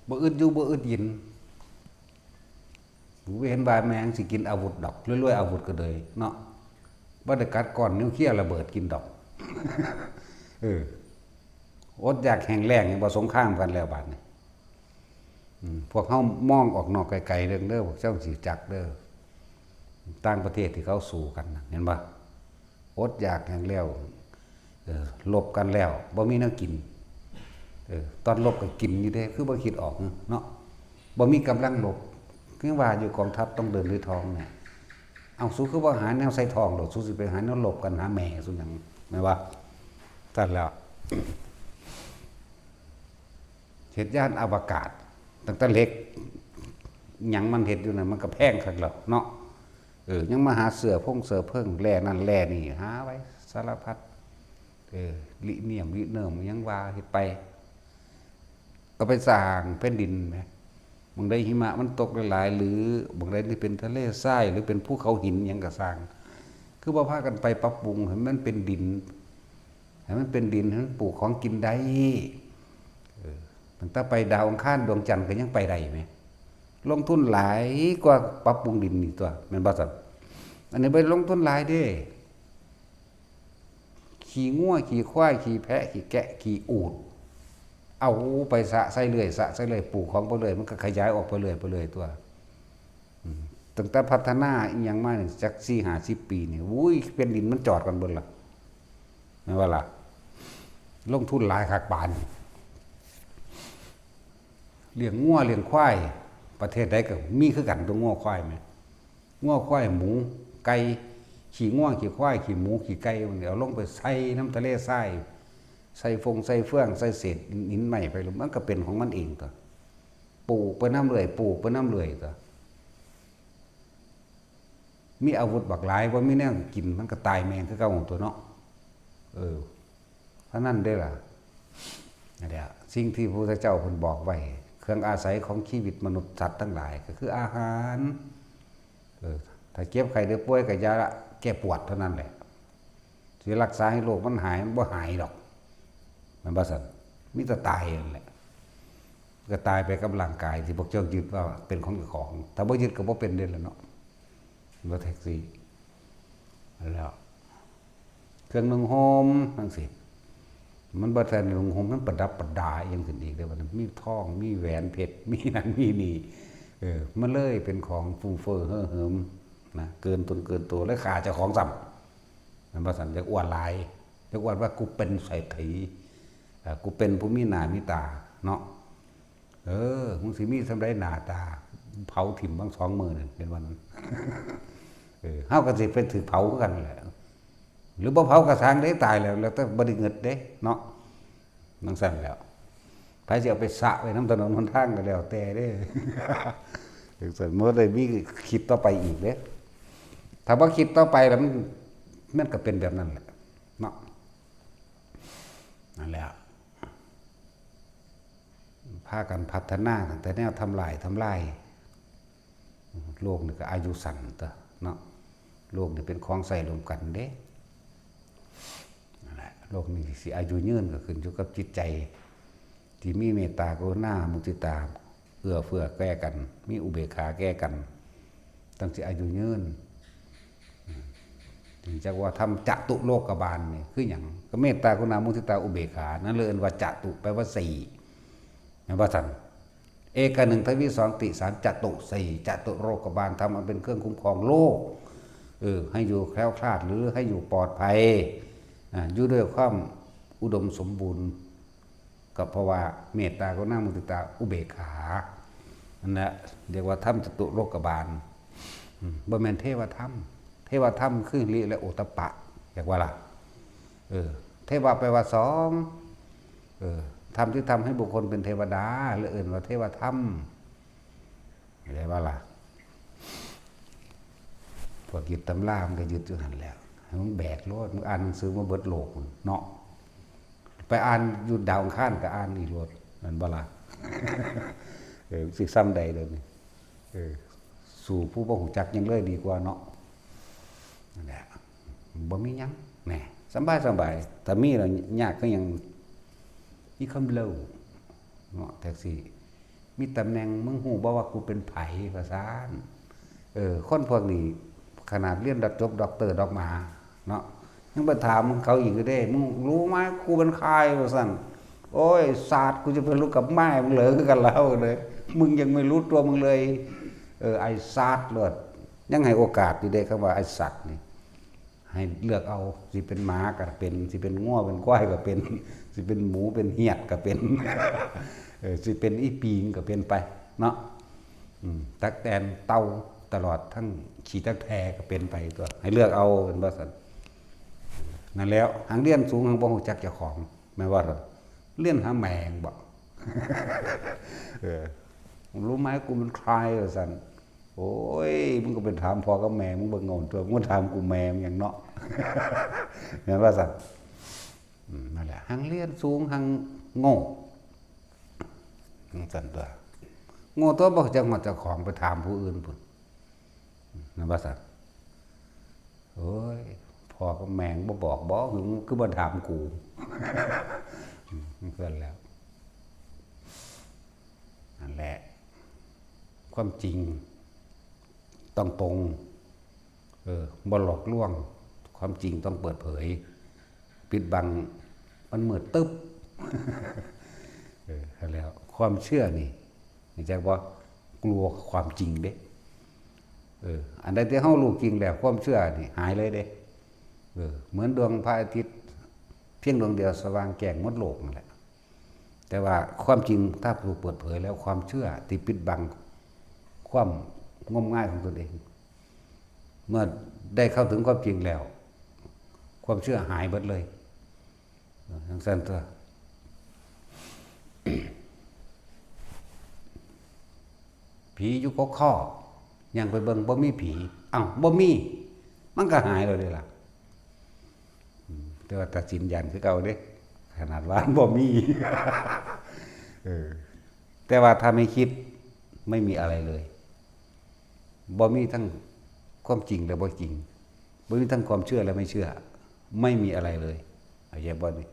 บ่อึดอยู่บ่อึดยินเห็นบาแมงสิกินอาวุธดอกรวยๆอาวุธก็เลยเนาะบ่ได้กัดก้อนนิวเคลียร์ระเบิดกินดอกอดอยากแห้งแล้งยังบ่สงครามกันแล้วบัดนี้พวกเฮามองออกนอกไกลๆเด้อพวกเจ้าสิจักเด้อต่างประเทศที่เขาสู้กันเห็นบ่อดอยากแห้งแล้วลบกันแล้วบ่มีแนวกินตอนลบก็กินอยู่เด้คือบ่คิดออกเนาะบ่มีกำลังลบคือว่าอยู่กองทัพต้องเดินด้วยท้องเนี่ยเอาสู้คือว่าหาแนวใส่ทองดอกสู้สิไปหาแนวหลบกันหาแม่สู้หยังแม่ว่าตัดแล้วเฮ็ดยานอวกาศตั้งแต่เล็กหยังมันเฮ็ดอยู่นั่นมันก็แพงคักแล้วเนาะยังมาหาเสือเพิ่งแร่นั่นแร่นี่หาไว้สารพัดลิเนียมลิเนิมยังว่าเฮ็ดไปก็ไปสร้างแผ่นดินแหมบางใดหิมะมันตกหลายๆหรือบางใดที่เป็นทะเลทรายหรือเป็นภูเขาหินหยังก็สร้างคือบ่พากันไปปรับปรุงให้มันเป็นดินให้มันเป็นดินให้มันปลูกของกินได้ตั้งแต่ไปดาวอังคารดวงจันทร์ก็ยังไปได้ไหมลงทุนหลายกว่าปรับปรุงดินนี่ตัวแม่นบ่ซั่นอันนี้ไปลงทุนหลายเด้ขี่งัวขี่ควายขี่แพะขี่แกะขี่อูฐเอาไปสะใส่เรื่อยปลูกของไปเรื่อยมันก็ขยายออกไปเรื่อยตัวตั้งแต่พัฒนาอีหยังมาจัก4-50 ปีนี่อุ้ยเป็นดินมันจอดกันเบิดล่ะแม่นว่าล่ะลงทุนหลายคักปานเลี้ยงงัวเลี้ยงควายประเทศใดก็มีคือกันตัวงัวควายมั้ยงัวควายหมูไก่ ขี่ง่วงขี่ควายขี่หมูขี่ไก่เดี๋ยวลงไปใส่น้ำทะเลทรายใส่ใส่เฟื่องใส่เศษหินใหม่ไปหรือมันก็เป็นของมันเองตัวปลูกไปน้ำเลื่อยปลูกไปน้ำเลื่อยตัวมีอาวุธบักหลายว่ามีแนวกินมันก็ตายแมงคือเก่าของตัวเนาะเพราะนั่นได้ล่ะนี่แหละสิ่งที่พระพุทธเจ้าเพิ่นบอกไว้เครื่องอาศัยของชีวิตมนุษย์สัตว์ทั้งหลายก็คืออาหารถ้าเจ็บไข้ได้ป่วยก็ยาแก้ปวดเท่านั้นแหละที่รักษาให้โรคมันหายมันบ่หายหรอกมันบ่ซั่นมีแต่ตายนั่นแหละก็ตายไปกับร่างกายที่พวกเจ้ายึดว่าเป็นของเจ้าของถ้าบ่ยึดก็บ่เป็นเด้แล้วเนาะรถแท็กซี่แล้วเครื่องนุ่งห่มจังซี่มันบ่ทันนุ่งห่มมันประดับประดาอย่างขึ้นอีกเด้อว่ามีทองมีแหวนเพชรมีนั่นมีนี่มันเลยเป็นของฟุ่มเฟือยเฮ้อเหิมนะเกินตนเกินตัวและขาเจ้าของซ้ำมันบ่ซั่นจะอ้วนหลายจะอ้วนว่ากูเป็นเศรษฐีกูเป็นผู้มีหน้ามีตาเนาะมึงสิมีสำไรหน้าตาเผาถิ่มบาง2 มื้อนั่นเป็นวันนั้นเฮาก็สิเป็นถือเผากันแหละหรือบ่เผากระทางได้ตายแล้วแต่บ่ได้เงิดเด้เนาะนังสั่นแล้วไผสิเอาไปสะไว้นำถนนหนทางก็แล้วแต่เด้จังซั่นบ่ได้มีคิดต่อไปอีกเด้ถ้าบ่คิดต่อไปแล้วมันก็เป็นแบบนั้นแหละเนาะนั่นแหละพากันพัฒนาตั้งแต่แนวทำลายโลกนี่ก็อายุสั้นตัวเนาะโลกนี่เป็นของใส่รวมกันเด้นั่นแหละโลกนี้สิอายุยืนก็ขึ้นอยู่กับจิตใจที่มีเมตตากรุณามุทิตาเอื้อเฟื้อแก้กันมีอุเบกขาแก้กันตั้งสิอายุยืนถึงจะว่าทำจตุโลกบาลนี่คือหยังก็เมตตากรุณามุทิตาอุเบกขานั่นเลยว่าจตุแปลว่า4นะว่าซั่นเอกหนึ่งทวี2ติ3จตุ4จตุโลกบาลทำมันเป็นเครื่องคุ้มครองโลกให้อยู่แคล้วคลาดหรือให้อยู่ปลอดภัยอยู่ด้วยความอุดมสมบูรณ์ก็เพราะว่าเมตตากรุณามุทิตาอุเบกขานั่นแหละเรียกว่าธรรมจตุโลกบาลบ่แม่นเทวธรรมเทวธรรมคือลิและโอตปะอยากว่าล่ะเทวะแปลว่า2ธรรมที่ทำให้บุคคลเป็นเทวดาหรืออื่นว่าเทวธรรมเรียกว่าล่ะพวกยึดตำรามันก็ยึดอยู่หั่นแหละมึงแบกโลดมึงอ่านหนังสือมาเบิดโลกเนาะไปอ่านอยู่ดาวอังคารก็อ่านอีกโลดนั่นบ่ล่ะสิซ้ำใดเด้อนี่สู่ผู้บ่ฮู้จักยังเลยดีกว่าเนาะนั่นแหละบ่มีหยังแหน่สบายถ้ามีแล้วยากก็ยังมีคำเล่าเนาะแท็กซี่มีตำแหน่งมึงฮู้บ่ว่ากูเป็นไผภาษาคนพวกนี้ขนาดเรียนจบด็อกเตอร์ดอกมาเนาะยังไปถามเขาอีกก็ได้มึงรู้ไหมกูเป็นใครว่าซั่นโอ้ยศาสตร์กูจะไปรู้กับแม่มึงเหลือกันแล้วเลยมึงยังไม่รู้ตัวมึงเลยไอ้ศาสตร์เลิศยังให้โอกาสอยู่เด้คำว่าไอ้สัตว์นี่ให้เลือกเอาสิเป็นหมาก็เป็นสิเป็นง้อเป็นควายก็เป็นสิเป็นหมูเป็นเหียดก็เป็นสิเป็นอีปีงก็เป็นไปเนาะตักแตนเต่าตลอดทั้งขี่ตักแทก็เป็นไปตัวให้เลือกเอาเป็นว่าซั่นนั่นแล้วหางเลี้ยนสูงหางบ่ฮู้จักเจ้าของแม่ว่าเลี้ยนหาแมงบ่รู้ไหมกูมันใครว่าซั่นโอ้ยมึงก็เป็นถามพ่อกับแม่มึงเบิ่งงอนตัวมึงถามกูแม่มึงหยังเนาะแม่ว่าซั่นนั่นแหละหางเลี้ยนสูงหางโง่ซั่นตัวโง่ตัวบ่จักฮอดเจ้าของไปถามผู้อื่นพุ่นนั่นว่าซั่นโอ้ยพ่อกับแม่บ่บอกบ่คือบ่ถามกูเพิ่นแล้วนั่นแหละความจริงต้องตรงบ่หลอกลวงความจริงต้องเปิดเผยปิดบังมันมืดตึ๊บแล้วความเชื่อนี่นี่จักว่ากลัวความจริงเด้อันใดที่เฮารู้จริงแล้วความเชื่อนี่หายเลยเด้เหมือนดวงพระอาทิตย์เพียงดวงเดียวสว่างแจ้งหมดโลกนั่นแหละแต่ว่าความจริงถ้าถูกเปิดเผยแล้วความเชื่อที่ปิดบังความงมงายของตนเองเมื่อ ได้เข้าถึงความจริงแล้วความเชื่อหายหมดเลยทั้งสั้นตัวผีอยู่ก็ข้อยังไปเบิ่งบ่มีผีเอ้าบ่มีมันก็หายเลยล่ะแต่ว่าตัดสินยันคือเก่าเด้ขนาดว่าบ่มีแต่ว่าถ้าไม่คิดไม่มีอะไรเลยบ่มีทั้งความจริงและบ่จริงบ่มีทั้งความเชื่อและไม่เชื่อไม่มีอะไรเลยเข้าใจบ่นี่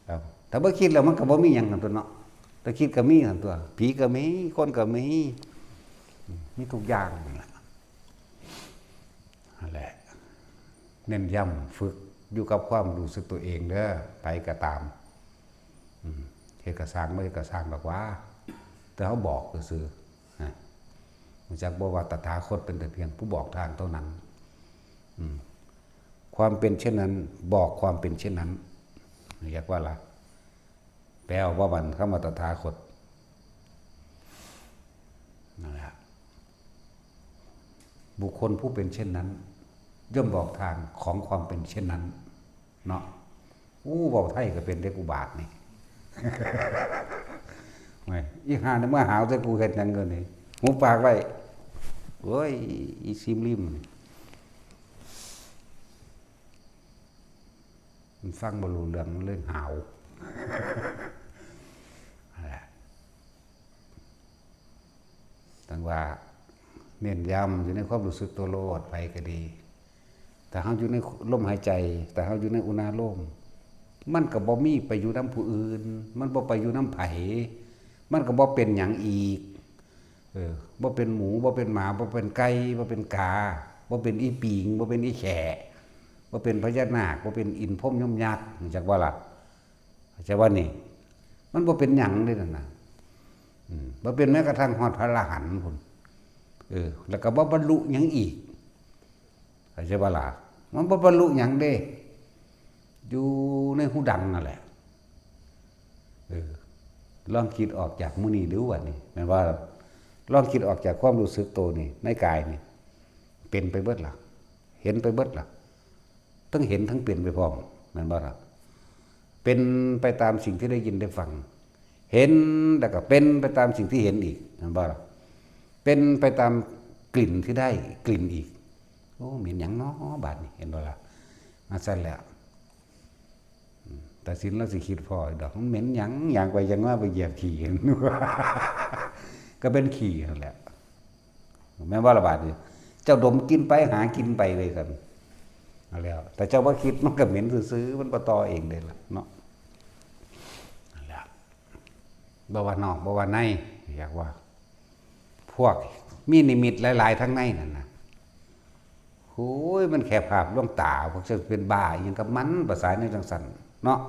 ครับถ้าบ่คิดแล้วมันก็บ่มีหยังกันตัวเนาะถ้าคิดก็มีกันตัวผีก็มีคนก็มีทุกอย่างนั่นแหละนั่นแหละเน้นย้ำฝึกอยู่กับความรู้สึกตัวเองเด้อไปก็ตามเฮ็ดก็สร้างบ่เฮ็ดก็สร้างดอกว่าแต่เขาบอกซื่อๆรู้จักบ่ว่าตถาคตเป็นแต่เพียงผู้บอกทางเท่านั้นความเป็นเช่นนั้นบอกความเป็นเช่นนั้นเรียกว่าอะไรแปลว่ามันเข้ามาตถาคตนั่นแหละบุคคลผู้เป็นเช่นนั้นย่อมบอกทางของความเป็นเช่นนั้นเนาะบอกไทยก็เป็นเด็กอุบาทนี่ ไม่อีห่าเนี่ยมาหาวแต่กูเห็นยังเงินนี่หูปากไว้โอ้ยอีซิมริมมันฟังบรรลุเรื่องเรื่องหาวตั้งว่าเน้นย้ำอยู่ในความรู้สึกตัวโลดไปก็ดีแต่เขาอยู่ในลมหายใจแต่เขาอยู่ในอุณาโลมมันก็บ่มีไปอยู่น้ำผู้อื่นมันบ่ไปอยู่น้ำไผมันก็บ่เป็นหยังอีกบ่เป็นหมูบ่เป็นหมาบ่เป็นไก่บ่เป็นกาบ่เป็นอีปิงบ่เป็นอีแขะบ่เป็นพญานาคบ่เป็นอินพรหมยมยักษ์จักว่าล่ะจะว่านี่มันบ่เป็นหยังเลยนั่นน่ะบ่เป็นแม้กระทั่งฮอดพระอรหันต์พุ่นแล้วก็บ่บรรลุหยังอีกเข้าใจบ่ล่ะมันบ่บรรลุหยังเด้อยู่ในหูดังนั่นแหละลองคิดออกจากมุนีดูว่านี่แม่นว่าลองคิดออกจากความรู้สึกตัวนี่ในกายนี่เป็นไปเบิดล่ะเห็นไปเบิดล่ะทั้งเห็นทั้งเปลี่ยนไปพร้อมแม่นบ่ล่ะเป็นไปตามสิ่งที่ได้ยินได้ฟังเห็นแล้วก็เป็นไปตามสิ่งที่เห็นอีกแม่นบ่ล่ะเป็นไปตามกลิ่นที่ได้กลิ่นอีกโอ้เหม็นหยังเนาะบาดนี้เห็นบ่ล่ะมาซั่นแล้วแต่สินแล้วสิคิดพอดอกมันเหม็นหยังอย่างไปยังว่าไปเหยียบขี่ก็เป็นขี่นั่นแหละแม้ว่าระบาดนี่เจ้าดมกินไปหากินไปเลยกันเอาแล้วแต่เจ้าว่าคิดมันก็เหม็นซื้อมันประตอเองเลยล่ะเนาะนั่นแหละบ่ว่านอกบ่ว่าในอยากว่าพวกมีนิมิตหลายๆทั้งในนั่นนะโอ้ยมันแค่ภาพลวงตาพวกจะเป็นบ้าอย่างกับมันภาษาในจังสันเนาะ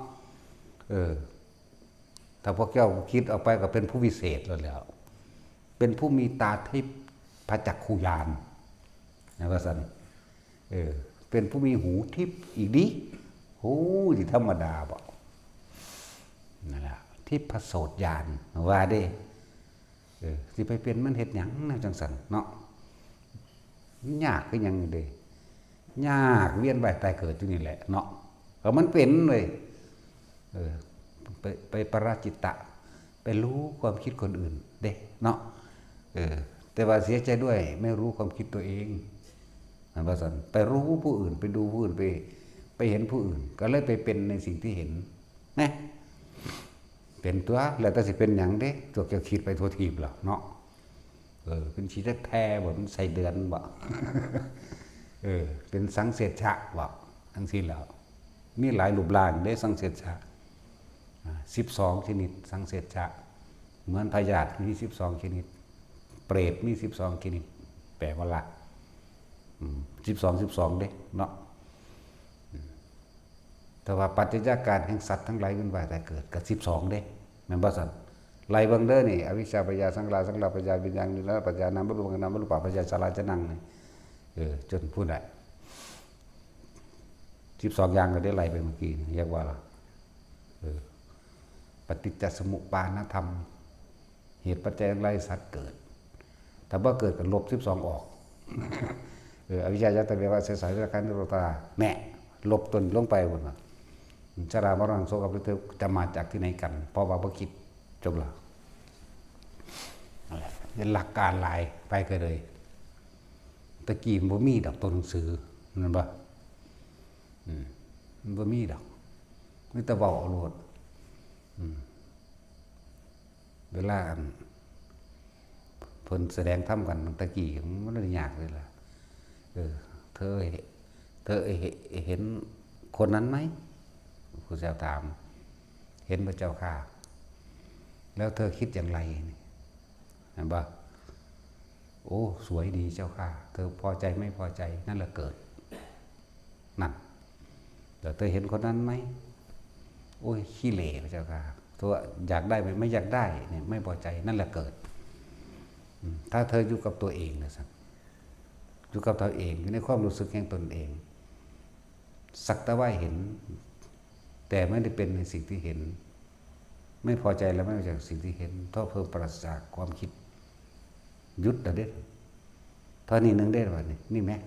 ถ้าพวกเจ้าคิดออกไปก็เป็นผู้วิเศษแล้วเป็นผู้มีตาทิพย์พระจักขุญาณนะว่าสันเป็นผู้มีหูทิพย์อีกดิโอ้ยธรรมดาบอกนั่นแหละทิพย์พระโสตญาณว่าเด้สิไปเป็นมันเห็ดหยังนะจังสันเนาะยากก็ยังเด้ยากเวียนว่ายตายเกิดอยู่นี่แหละเนาะเพราะมันเป็นเลยไปปราจิตตะไปรู้ความคิดคนอื่นเด้เนาะแต่ว่าเสียใจด้วยไม่รู้ความคิดตัวเองนั่นว่าสันไปรู้ผู้อื่นไปดูผู้อื่นไปเห็นผู้อื่นก็เลยไปเป็นในสิ่งที่เห็นนะเป็นตัวแล้วแต่สิเป็นหยังเด้ตัวเกี่ยวคิดไปทั่วทีบหรอเนาะเป็นชีแท้ๆบ่มันใส่เดือนบ่เป็นสังเสชะบ่ทั้งสิ้นแล้วมีหลายรูปร่างได้สังเสชะ12ชนิดสังเสชะเหมือนพยาธิมี12ชนิดเปรตมี12ชนิดแปลว่าละ12เด้เนาะแต่ว่าปัจจัยการแห่งสัตว์ทั้งหลายเป็นว่ายแต่เกิดกับ12เด้แม่นบ่ซั่นไล่เบิ่งเด้อนี่อวิชชาปัญญาสังขารสังขารปัญญาวิญญาณนิโรธปัญญานามรูปนามรูปปัญญาสลายจะนั่งนี่จนพูดได้12อย่างก็ได้ไล่ไปเมื่อกี้เรียกว่าปฏิจจสมุปบาทธรรมเหตุปัจจัยไรสัตว์เกิดถ้าว่าเกิดก็ลบ12ออก อวิชชายัตเววะเสสาวิราคะนิโรธาแน่ลบตนลงไปหมดชรามรณะโศกปริเทวจะมาจากที่ไหนกันเพราะว่าบ่คิดจบแล้วเป็นหลักการหลายไปก็เลยตะกี้มันบ่มีดอกตัวหนังสือนั่นบ่มันบ่มีดอกมีแต่เว้าเอาโลดเวลาเพิ่นแสดงธรรมกันตะกี้มันได้ยากเลยล่ะเธอเห็นคนนั้นไหมพระเจ้าถามเห็นพระเจ้าค่ะแล้วเธอคิดอย่างไรเห็นบ่โอ้สวยดีเจ้าค่ะเธอพอใจไม่พอใจนั่นแหละเกิดนั่นแต่เธอเห็นคนนั้นไหมโอ้ยขี้เหร่พระเจ้าค่ะตัวอยากได้ไม่อยากได้เนี่ยไม่พอใจนั่นแหละเกิดถ้าเธออยู่กับตัวเองนะสักอยู่กับตัวเองอยู่ในความรู้สึกแห่งตนเองสักแต่ว่าเห็นแต่ไม่ได้เป็นในสิ่งที่เห็นไม่พอใจแล้วไม่พอใจสิ่งที่เห็นเพราะเพิ่มปราศจากความคิดยุดแต่เด็ดเท่านี้นึงได้หรือเปล่านี่แม่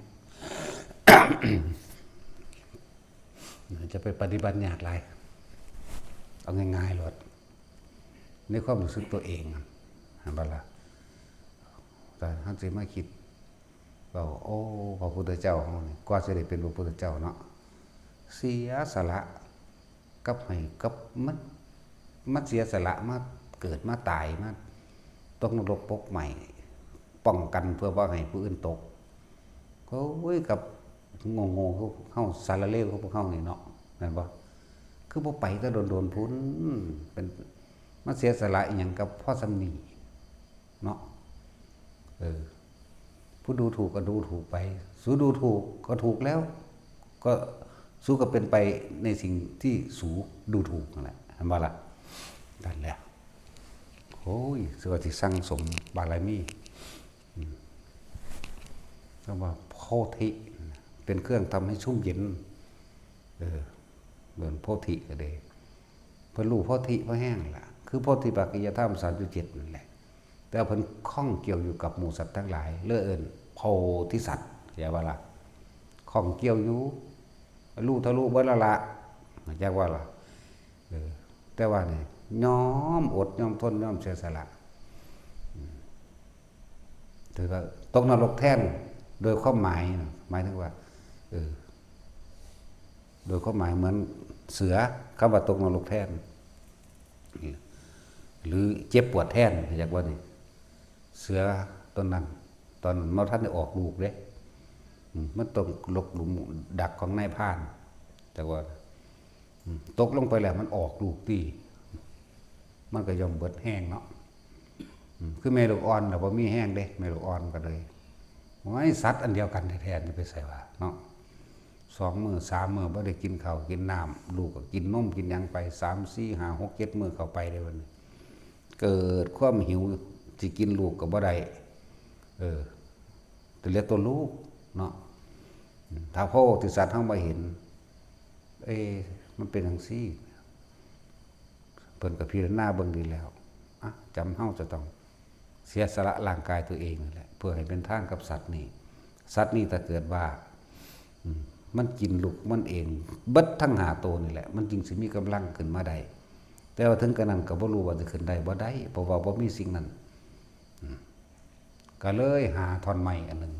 จะไปปฏิบัติยากไรเอาง่ายๆหลดในความรู้สึกตัวเองเห็นปะล่ะแต่ท่านจะมาคิดว่าโอ้พระพุทธเจ้ากว่าจะได้เป็นพระพุทธเจ้าเนาะเสียสละกับให้กับมันเสียสละมาเกิดมาตายมาต้องนรกปกใหม่ป้องกันเพื่อว่าให้ผู้อื่นตกเขากับงงเขาเข้าสารเลวเขาพวกเข้านี่เนาะนั่นปะคือพอไปก็โดนพุ้นเป็นมันเสียสละอย่างกับพ่อสำนีเนาะผู้ดูถูกก็ดูถูกไปสู้ดูถูกก็ถูกแล้วก็สู้ก็เป็นไปในสิ่งที่สู้ดูถูกนั่นแหละเห็นบ่ล่ะนั่นแหละโอ้ยสวัสดิสั่งสมบารมีต้องว่าโพธิเป็นเครื่องทำให้ชุ่มเย็นเหมือนโพธิก็เลยเพิ่นรู้โพธิเพราะแห้งล่ะคือโพธิปัจจยธรรม37นั่นแหละแต่เพิ่นข้องเกี่ยวอยู่กับหมู่สัตว์ทั้งหลายเลื่อเอิ้นโพธิสัตว์อย่าว่าล่ะข้องเกี่ยวอยู่รู้ทะลุเบิดละละจักว่าล่ะแต่ว่านี่ยอมอดยอมทนยอมเสียสละถือว่าตกนรกแท่นโดยความหมายหมายถึงว่าโดยความหมายเหมือนเสือคำว่าตกนรกแท่นหรือเจ็บปวดแท่นอยากว่านี่เสือตอนนั้นตอนเมื่อท่านได้ออกลูกเด้มันตกลกหลุมดักของนายพรานแต่ว่าตกลงไปแล้วมันออกลูกตีมันก็ยอมเบิดแห้งเนาะคือแม่ลูกอ่อนแต่พอมีแห้งเด้แม่ลูกอ่อนก็เลยไอ้สัตว์อันเดียวกันแท้ๆจะไปใส่ว่าเนาะ2 มื้อ 3 มื้อบ่ได้กินข้าวกินน้ำลูกก็กินนมกินยังไป3 4 5 6 7 มื้อเข้าไปเลยวันนี้เกิดความหิวสิกินลูกก็บ่ได้แต่เหลือตัวลูกเนาะถ้าพ่อที่สัตว์เฮาบ่เห็นมันเป็นจังซี่เพิ่นก็พิจารณาเบิ่งดีแล้วจำเฮาจะต้องเสียสละร่างกายตัวเองนั่นแหละเพื่อให้เป็นทางกับสัตว์นี่สัตว์นี่ถ้าเกิดว่ามันกินลูกมันเองเบิดทั้ง5 ตัวนี่แหละมันจึงสิมีกำลังขึ้นมาได้แต่ว่าถึงกระนั้นก็บ่รู้ว่าจะขึ้นได้บ่ได้เพราะว่าบ่มีสิ่งนั้นก็เลยหาท่อนไม้อันนึง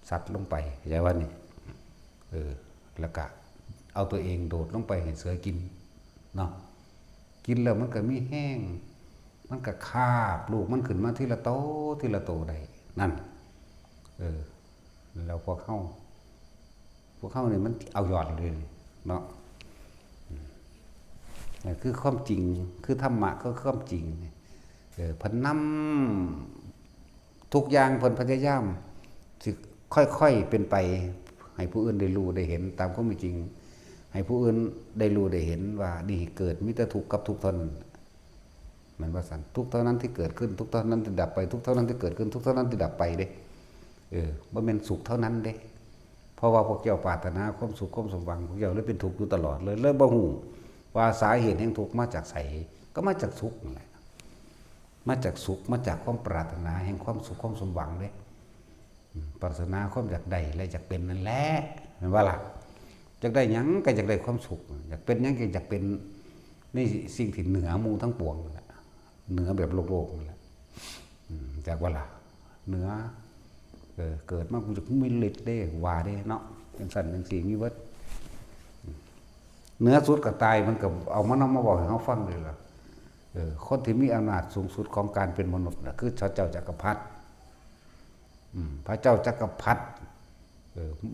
สัตว์ลงไปเข้าใจว่านี่แล้วก็เอาตัวเองโดดลงไปให้เสือกินเนาะกินแล้วมันก็มีแห้งมันก็คาบลูกมันขึ้นมาทีละโตทีละโตได้นั่นแล้วพวกเข้าเนี่ยมันเอายอดเลยเนาะนี่คือความจริงคือธรรมะก็ความจริงเพิ่นนำทุกอย่างเพิ่นพยายามสิค่อยๆเป็นไปให้ผู้อื่นได้รู้ได้เห็นตามความจริงให้ผู้อื่นได้รู้ได้เห็นว่านี่เกิดมิตรทุกข์กับทุกข์เท่านั้นมันว่าสันทุกข์เท่านั้นที่เกิดขึ้นทุกข์เท่านั้นที่ดับไปทุกข์เท่านั้นที่เกิดขึ้นทุกข์เท่านั้นที่ดับไปเด้บ่แม่นสุขเท่านั้นเด้เพราะว่าพวกเจ้าปรารถนาความสุขความสมหวังพวกเจ้าเลยเป็นทุกข์อยู่ตลอดเลยบ่ฮู้ว่าสาเหตุแห่งทุกข์มาจากไสก็มาจากสุขนั่นแหละมาจากสุขมาจากความปรารถนาแห่งความสุขความสมหวังเด้ ปรารถนาความอยากได้และอยากเป็นนั่นแหละเห็นว่าล่ะอยากได้หยังก็อยากได้ความสุขอยากเป็นหยังก็อยากเป็นนี่สิ่งที่เหนือหมู่ทั้งปวงนั่นแหละเหนือแบบโลกนั่นแหละจากว่าล่ะเหนือเกิดมากูจะมีฤทธิ์ได้ว่าได้เนาะจังซั่นจังซี่มีเบิดเหนือสุดก็ตายมันก็เอามานำมาบอกให้เฮาฟังเลยล่ะคนที่มีอำนาจสูงสุดของการเป็นมนุษย์น่ะคือพระเจ้าจักรพรรดิพระเจ้าจักรพรรดิ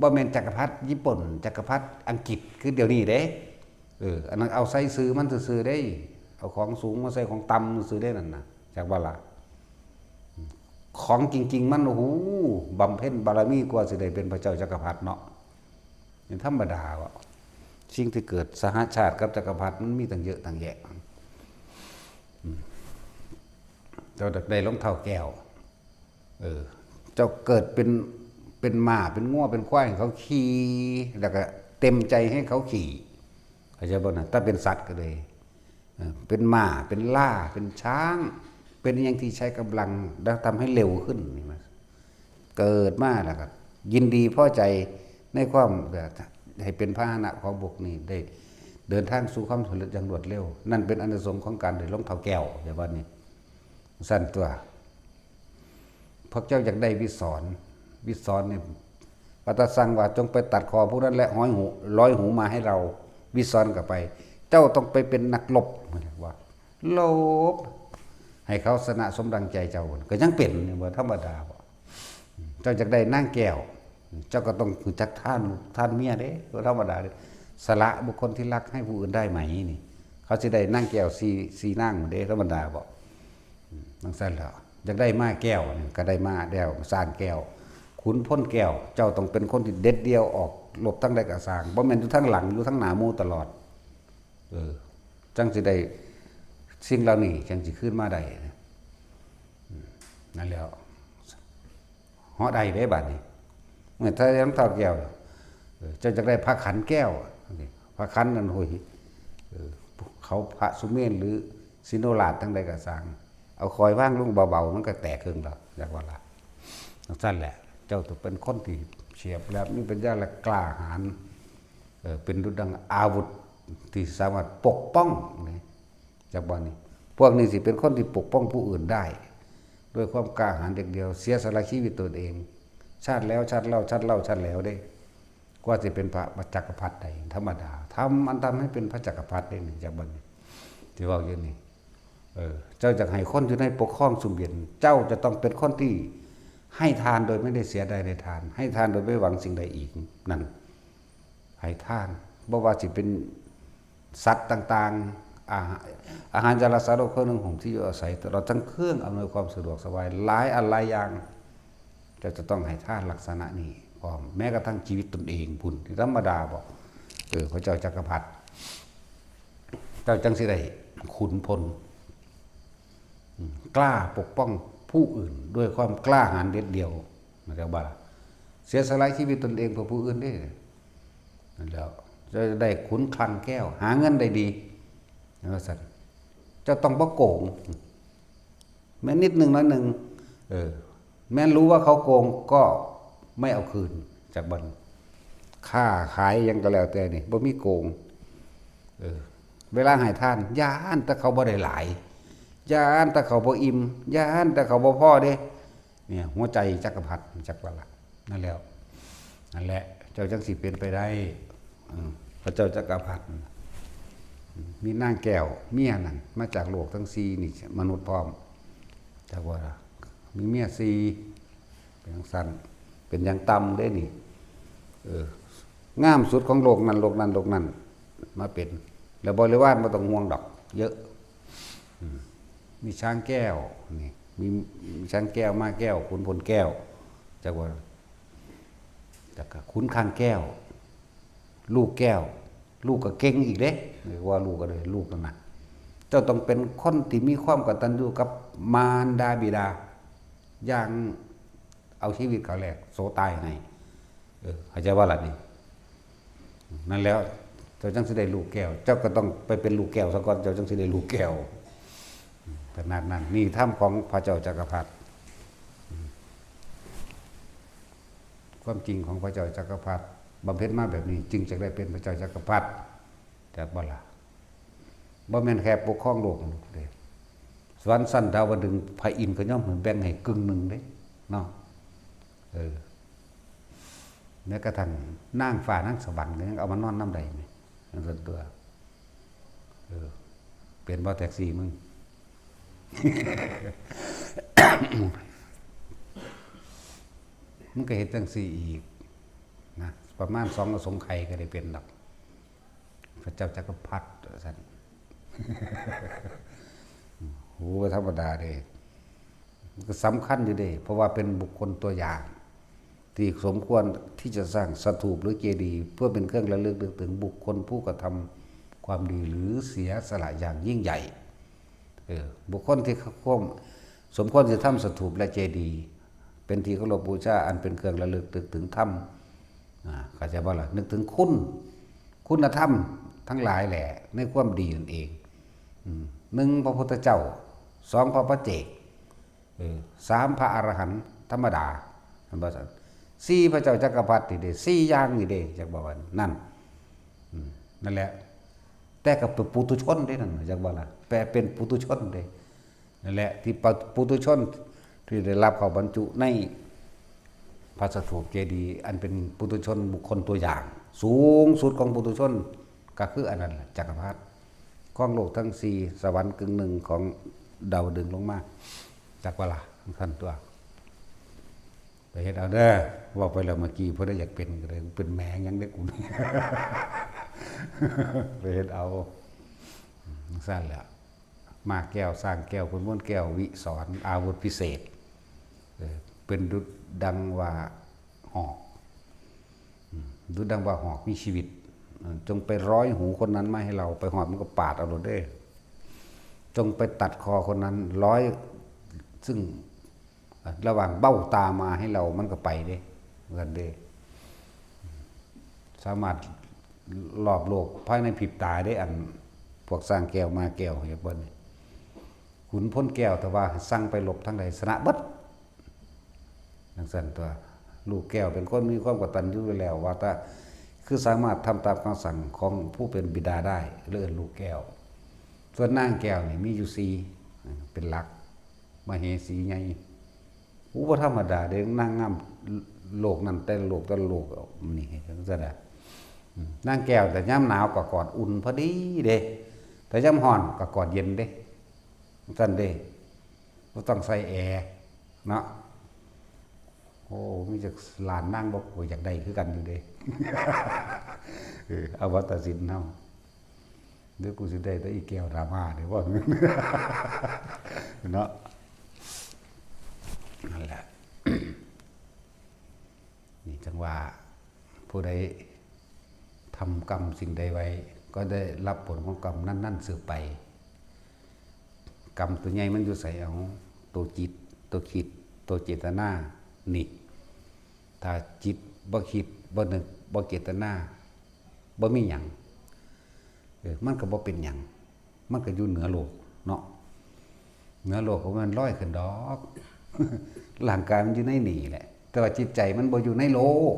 บ่แม่นจักรพรรดิญี่ปุ่นจักรพรรดิอังกฤษคือเดี๋ยวนี้เด้อันนั้นเอาใส่ซื้อมันซื่อๆได้เอาของสูงมาใส่ของต่ำซื่อได้นั่นน่ะจากว่าล่ะของจริงๆมันโอ้โหบำเพ็ญบารมีกว่าสิได้เป็นพระเจ้าจักรพรรดิเนาะนี่ธรรมดาว่ะสิ่งที่เกิดสหชาติกับจักรพรรดิมันมีตั้งเยอะตั้งแยะเจ้าได้รองเท้าแก้วเจ้าเกิดเป็นม้าเป็นง้อเป็นควายเขาขี่แล้วก็เต็มใจให้เขาขี่เข้าใจบ่นะถ้าเป็นสัตว์ก็เลยเป็นม้าเป็นล่าเป็นช้างเป็นอย่างที่ใช้กำลังแล้วทำให้เร็วขึ้นนี่มาเกิดมาแล้วก็ยินดีพอใจในความให้เป็นพาหนะของบุคนี้ได้เดินทางสู่ความสำเร็จอย่างรวดเร็วนั่นเป็นอานิสงส์ของการได้รองเท้าแก้วอย่างว่านี้สั้นตัวพระเจ้าอยากได้วิสรนี่พระตาสั่งว่าจงไปตัดคอพวกนั้นและร้อยหูมาให้เราวิสรกลับไปเจ้าต้องไปเป็นนักลบว่าลบให้เขาชนะสมดังใจเจ้าก็ยังเป็นบ่ธรรมดาบ่เจ้าอยากได้นางแก้วเจ้าก็ต้องรู้จักท่านเมียเด้บ่ธรรมดาเด้สละบุคคลที่รักให้ผู้อื่นได้ไหมนี่เขาสิได้นางแก้วสีนางเด้ธรรมดาบ่จังซั่นแล้วอยากได้ม้าแก้วก็ได้ม้าแก้วสร้างแก้วขุนพ้นแก้วเจ้าต้องเป็นคนที่เด็ดเดียวออกหลบทั้งใดก็สร้างบ่แม่นอยู่ทั้งหลังอยู่ทั้งหน้าหมู่ตลอดจังสิได้สิ่งเหล่านี้จังสิขึ้นมาได้นั่นแล้วเหาะได้ได้บัดนี้เมื่อถ้ายังเท่าแก้วเจ้าจะได้พระขันแก้วพระขันนั่นโหยเขาพระสุเมนหรือซิโนราชทั้งใดก็สร้างเอาคอยว่างลงเบาๆมันก็แตกครึ่งแล้วจากว่าล่ะสั้นแหละเจ้าต้องเป็นคนที่เฉียบแหลมนี่เป็นญาติกล้าหาญเป็นดุจดังอาวุธที่สามารถปกป้องจากบ้านนี้พวกนี้สิเป็นคนที่ปกป้องผู้อื่นได้ด้วยความกล้าหาญอย่างเดียวเสียสละชีวิตตัวเองชาติแล้วชาติเล่าชาติเล่าชาติแล้วได้กว่าจะเป็นพระจักรพรรดิได้ธรรมดาทำให้เป็นพระจักรพรรดิได้นี่จากบ้านนี้ที่ว่าอย่างนี้เจ้าจะให้คนอยู่ในปกครองสุ่มเย็นเจ้าจะต้องเป็นคนที่ให้ทานโดยไม่ได้เสียใดในทานให้ทานโดยไม่หวังสิ่งใดอีกนั่นให้ทานบ่ว่าสิเป็นสัตว์ต่างๆอาหารจารสารเครื่องนึ่งห่มที่อยู่อาศัยเราทั้งเครื่องอำนวยความสะดวกสบายหลายอันหลายอย่างจะต้องให้ทานลักษณะนี้พร้อมแม้กระทั่งชีวิตตนเองพุ่นที่ธรรมดาบอกพระเจ้าจักรพรรดิเจ้าจังสิได้ขุนพลกล้าปกป้องผู้อื่นด้วยความกล้าหาญเด็ดเดี่ยวนะครับว่าเสียสละชีวิตตนเองเพื่อผู้อื่นได้นั่นแล้วจะได้ขุนคลังแก้วหาเงินได้ดีนะสัตว์จะต้องบ่โกงแม้นิดหนึ่งน้อยหนึ่งแม้รู้ว่าเขาโกงก็ไม่เอาคืนจากบันค่าขายยังก็แล้วแต่นี่บ่มีโกงเวลาให้ท่านย่านแต่เขาบ่ได้หลายย่านแต่เขาบ่อิ่มย่านแต่เขาบ่พอเด้เนี่ยหัวใจจักรพรรดิจักรวรรดินั่นแล้วนั่นแหละเจ้าจังสิเป็นไปได้พระเจ้าจักรพรรดิมีนางแก้วเมียนั่นมาจากโลกทั้ง4นี่มนุษย์พร้อมจักว่ามีเมีย4เป็นสั้นเป็นอย่างต่ำได้นี่งามสุดของโลกนั้นมาเป็นแล้วบริวารบ่ต้องห่วงดอกเยอะมีช้างแก้วนี่มีช้างแก้วม้าแก้วขุนพลแก้วจักว่าจักขุนคางแก้วลูกแก้วลูกก็เก่งอีกเด้ว่าลูกก็เลยลูกนั่นน่ะเจ้าต้องเป็นคนที่มีความกตัญญูกับมารดาบิดาอย่างเอาชีวิตเขาแลกโสตายให้เข้าใจว่าล่ะนี่นั่นแล้วเจ้าจังสิได้ลูกแก้วเจ้าก็ต้องไปเป็นลูกแก้วซะก่อนเจ้าจังสิได้ลูกแก้วขนาดนั้นนี่ถ้ำของพระเจ้าจักรพรรดิ ความจริงของพระเจ้าจักรพรรดิบำเพ็ญมาแบบนี้ จึงจะได้เป็นพระเจ้าจักรพรรดิจากบ่ล่ะบ่แม่นแค่ปกครองโลกเด้สวรรค์สั้นดาวดึงส์พระอินทร์ก็ย่อมแบ่งให้กึ่งหนึ่งเด้เนาะแม้กระทั่งนางฟ้านางสวรรค์ก็ยังเอามานอนน้ำใดนี่นั่นส่วนตัวเป็นบ่แท็กซี่มึง มันก็เห็นจังซี่อีกนะประมาณ2อสงไขยก็ได้เป็นดอกพระเจ้าจักรพรรดิซั่น โหธรรมดาเด้มันก็สำคัญอยู่เด้เพราะว่าเป็นบุคคลตัวอย่างที่สมควรที่จะสร้างสถูปหรือเจดีย์เพื่อเป็นเครื่องระลึกถึงบุคคลผู้กระทำความดีหรือเสียสละอย่างยิ่งใหญ่บุคคลที่สมควรจะทำสถูปและเจดีย์เป็นที่เคารพบูชาอันเป็นเครื่องระลึกถึงธรรมเข้าใจบ่ล่ะนึกถึงคุณธรรมทั้งหลายแหละในความดีนั่นเอง1พระพุทธเจ้า2พระปัจเจก3พระอรหันต์ธรรมดาอันบ่ซั่น4พระเจ้าจักรพรรดินี่เด้4อย่างนี่เด้จักบ่ว่านั่นนั่นแหละแต่ก็เป็นปุถุชนเด้นั่นจักบ่ล่ะแปลเป็นปุถุชนเด้นั่นแหละที่ปุถุชนที่ได้รับเข้าบรรจุในพระสถูปเจดีย์อันเป็นปุถุชนบุคคลตัวอย่างสูงสุดของปุถุชนก็คืออันนั้นจักรพรรดิของโลกทั้ง4สวรรค์กึ่งหนึ่งของดาวดึงส์ลงมาจักว่าล่ะท่านตัวไปเฮ็ดเอาเด้อว่าไปแล้วเมื่อกี้เพิ่นได้อยากเป็นก็เลยเป็นแหมงยังเด็กกูนี่ ไปเฮ็ดเอาซั่นแหละมากแก้วสร้างแก้วคุณม้วนแก้ววิสรอาวุธพิเศษเป็นดุจดังว่าหอกดุจดังว่าหอกมีชีวิตจงไปร้อยหูคนนั้นมาให้เราไปหอดมันก็ปาดเอาโลดเด้จงไปตัดคอคนนั้นร้อยซึ่งระหว่างเบ้าตามาให้เรามันก็ไปเด้เหมือนเด้สามารถรอบโลกภายในพริบตาได้อันพวกสร้างแก้วมาแก้วอย่างบ่นี่ขุนพ้นแก้วแต่ว่าสั่งไปหลบทั้งใดชนะบัดจังซั่นตัวลูกแก้วเป็นคนมีความกตัญญูอยู่แล้วว่าแต่คือสามารถทำตามคำสั่งของผู้เป็นบิดาได้เลื่อนลูกแก้วส่วนนางแก้วนี่มีอยู่4เป็นหลักมเหสีใหญ่บ่ธรรมดาเด้นางงามโลกนั้นแต่โลกนี่จังซั่นน่ะนางแก้วแต่ยามหนาวก็กอดอุ่นพอดีเด้แต่ยามร้อนก็กอดเย็นเด้จังเด้บ่ต้องใส่แอร์เนาะโอ้มีจักหลานนางบ่อยากได้คือกันอยู่เด้ เอาวัตสินเฮาเดี๋ยวกูสิได้แต่อีแก้วดราม่าเด้ว่า เนาะนั่นแหละ นี่จังว่าผู้ใดทำกรรมสิ่งใดไว้ก็ได้รับผลของกรรมนั่นสืบไปกรรมตัวใหญ่มันอยู่ใส่เอาตัวจิตตัวคิดตัวเจตนานี่ถ้าจิตบ่คิดบ่นึกบ่เจตนาบ่มีหยังมันก็บ่เป็นหยังมันก็อยู่เหนือโลกเนาะเหนือโลกของมันลอยขึ้นดอก ร่างกายมันอยู่ในนี่แหละแต่ว่าจิตใจมันบ่อยู่ในโลก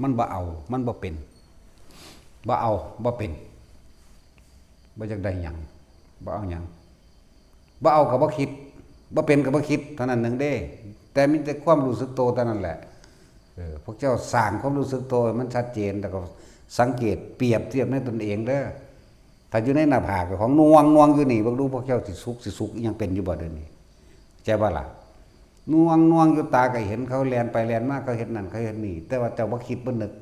มันบ่เอามันบ่เป็นบ่เอาบ่เป็นบ่อยากได้หยังบ่เอาหยังบ่เอาก็บ่คิดบ่เป็นก็บ่คิดเท่านั้นนึงเด้แต่มีแต่ความรู้สึกโตเท่านั้นแหละพวกเจ้าสร้างความรู้สึกโตมันชัดเจนแต่ก็สังเกตเปรียบเทียบในตนเองเด้อถ้าอยู่ในหน้าผากของนวงอยู่นี่บ่รู้พวกเจ้าสิสุขยังเป็นอยู่บ่เดี๋ยวนี้ใช่บ่ล่ะนวงอยู่ตาก็เห็นเขาแล่นไปแล่นมาเขาเห็นนั่นเขาเห็นนี่แต่ว่าเจ้าบ่คิดบ่นึก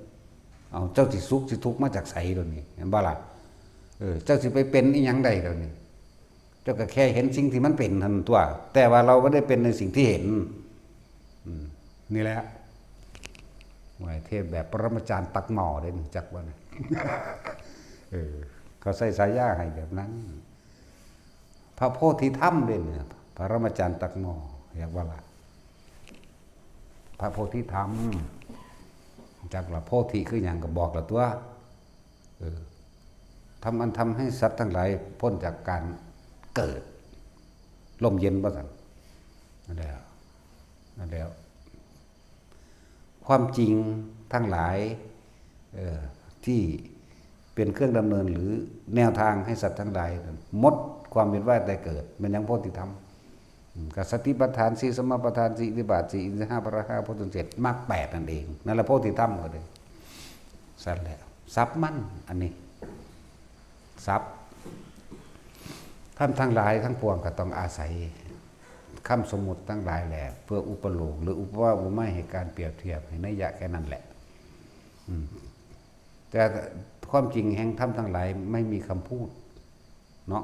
เอาเจ้าสิสุขสิทุกข์มาจากไสเดี๋ยวนี้เห็นบ่ล่ะเจ้าสิไปเป็นอีหยังได้เดี๋ยวนี้เจ้าก็แค่เห็นสิ่งที่มันเป็นนั่นตัวแต่ว่าเราบ่ได้เป็นในสิ่งที่เห็นนี่แหละหมายเทศแบบปรมาจารย์ตักหม้อเด้จักบ่นะ เขาใส่สายาให้แบบนั้นพระโพธิธรรมเด้เนี่ยปรมาจารย์ตักหม้อเรียกว่าล่ะพระโพธิธรรมจักละโพธิคือหยังก็บอกละตัวทำให้สัตว์ทั้งหลายพ้นจากการเกิดลมเย็นบ่ซั่นนั่นแล้วค ความจริงทั้งหลายที่เป็นเครื่องดำเนินหรือแนวทางให้สัตว์ทั้งหลายหมดความเป็นว่าแต่เกิดมันยังโพธิธรรมกับสติปัฏฐานสี่สมปัฏฐานสี่อิทธิบาทสี่อินทรีย์ห้าพระห้าโพธิเจ็ดมรรคแปดนั่นเองนั่นแหละโพธิธรรมก็เลยสัตว์แล้วทรัพย์มั่นอันนี้ทรัพย์ท่านทั้งหลายทั้งปวงก็ต้องอาศัยคำสมมุติทั้งหลายแหละเพื่ออุปโลกหรืออุปว่าอุปไมยให้การเปรียบเทียบให้นัยยะแค่นั้นแหละแต่ความจริงแห่งธรรมทั้งหลายไม่มีคำพูดเนาะ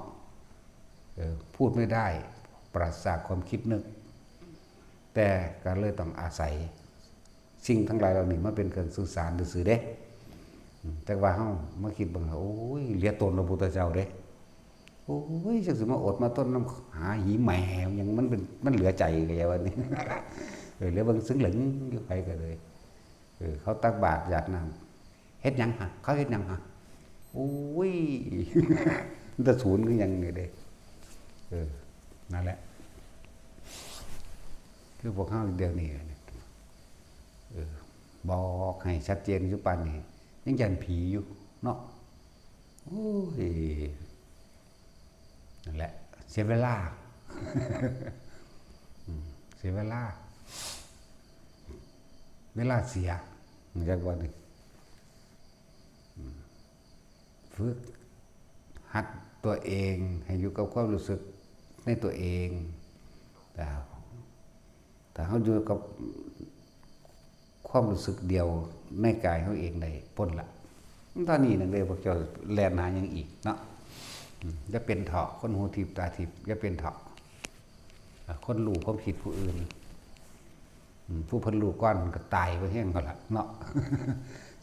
พูดไม่ได้ปราศจากความคิดนึกแต่ก็เลยต้องอาศัยสิ่งทั้งหลายเหล่านี้มาเป็นเครื่องสื่อสารซื่อๆเด้แต่ว่าเฮามาคิดบังโอ้ยเหลียตนพระพุทธเจ้าเด้โอ้ยจังสิมาอดมาต้นน้ำหาหีแมวยังมันเหลือใจกันอย่างนี้เหลือเบิ่งซึ้งหลึงอยู่ไปก็เลยเขาตักบาตรหยาดน้ำเฮ็ดหยังฮะเขาเฮ็ดหยังฮะโอ้ยมันจะศูนย์คือหยังนี่เด้นั่นแหละคือพวกเขาเดียวนี้บอกให้ชัดเจนอยู่ปานนี้ยังยันผีอยู่เนาะโอ้ยนั่นแหละเสียเวลาเสียเวลาเสียจากวันนี้ฝึกหัดตัวเองให้อยู่กับความรู้สึกในตัวเองแต่เขาอยู่กับความรู้สึกเดียวในกายเขาเองได้พ้นละตอนนี้นั่นเลยพวกเจ้าแลนหายังอีกเนาะจะเป็นเถาะคนหูทิพตาทิพจะเป็นเถาะคนรู้ความคิดผู้อื่นผู้พันรู้ก้อนก็ตายไปแห้งก็ละเนาะ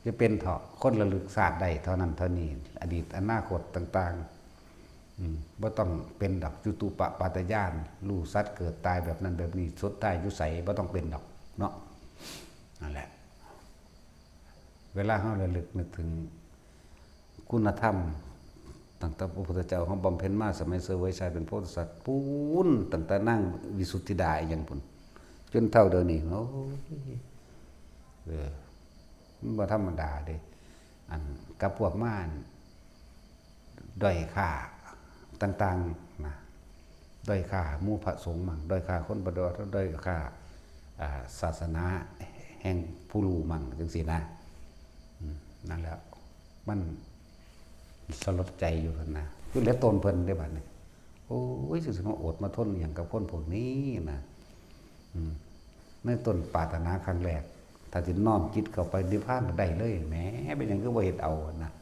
จะเป็นเถาะคนระลึกศาสตร์ได้เท่านั้นเท่านี้อดีตอนาคตต่างๆบ่ต้องเป็นดอกจุตูปปาตญาณรู้สัตว์เกิดตายแบบนั้นแบบนี้สุดท้ายยุใสบ่ต้องเป็นดอกเนาะนั่นแหละเวลาเราระลึกนึกถึงคุณธรรมตั้งแต่พระพุทธเจ้าเขาบำเพ็ญมาสมัยเสวยชายเป็นโพธิสัตว์ปูนตั้งแต่นั่งวิสุทธิดาอย่างพุ่นจนเท่าเดิมนี่โอ้มันบ่ธรรมดาเด้อันกับพวกม่านด้อยค่าต่างๆนะด้อยค่าหมู่พระสงฆ์มั่งด้อยค่าคนบ่ด้อยค่าศาสนาแห่งผู้รู้มั่งจังซี่นะนั่นแหละมันสลดใจอยู่กันนะคือเหลือตนเพิ่นได้บัดนี้โอ้ยสิมาอดมาทนอย่างกับคนพวกนี้นะในต้นปรารถนาครั้งแรกถ้าสิน้อมจิตเข้าไปนิพพานได้เลยแหมเป็นหยังคือบ่เฮ็ดเอานะ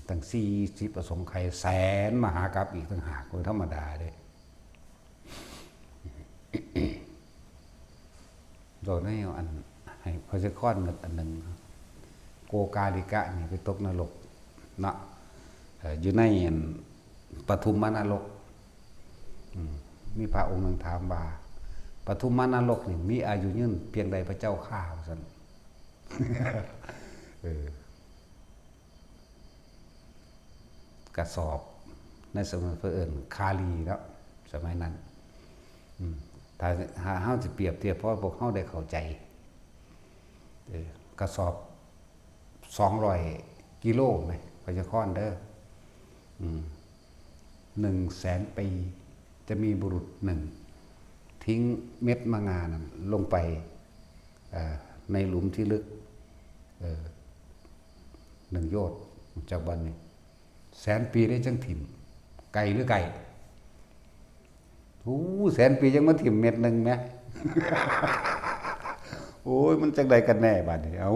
ตั้ง40ประสงค์ไขแสนมหากรัปอีกต่างหากบ่ธรรมดาเด้โดนให้อันให้พระเจ้าค้อนเงินอันนึงโกกาลิกะนี่ไปตกนรกเนาะอยู่ในปฐุมนรกมีพระองค์หนึ่งถามว่าปฐุมนรกนี่มีอายุยืนเพียงใดพระเจ้าข้าซั่นกระสอบในสมัยเพิ่นคาลีแล้วสมัยนั้นถ้าเฮาสิเปรียบเทียบเพราะพวกเฮาได้เข้าใจกระสอบ200 กิโลไหมพระเจ้าค้อนเด้อ100,000 ปีจะมีบุรุษหนึ่งทิ้งเม็ดมะงานั้นลงไปในหลุมที่ลึก1 โยชน์จากบ้านนี้100,000 ปีได้จังถิ่มไก่หรือไก่100,000 ปียังมาถิ่มเม็ดหนึ่งไหม โอ้ยมันจังใดกันแน่บ้านนี้เอา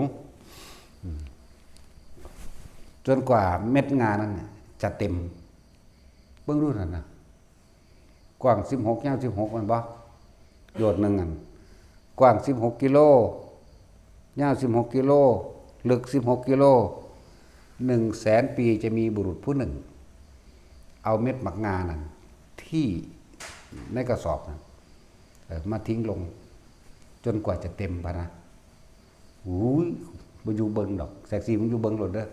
จนกว่าเม็ดงานั้นจะเต็มเบิ่งดูนั่นนะกว้าง16ยาว16มันบ่โยชน์นึงนั่นกว้าง16 กิโลยาว16 กิโลลึก16 กิโล100,000 ปีจะมีบุรุษผู้หนึ่งเอาเม็ดหมักงานั้นที่ในกระสอบนั้นมาทิ้งลงจนกว่าจะเต็มพะนะอุ้ยบ่อยู่เบิ่งดอกแท็กซี่มันอยู่เบิ่งโลดเด้อ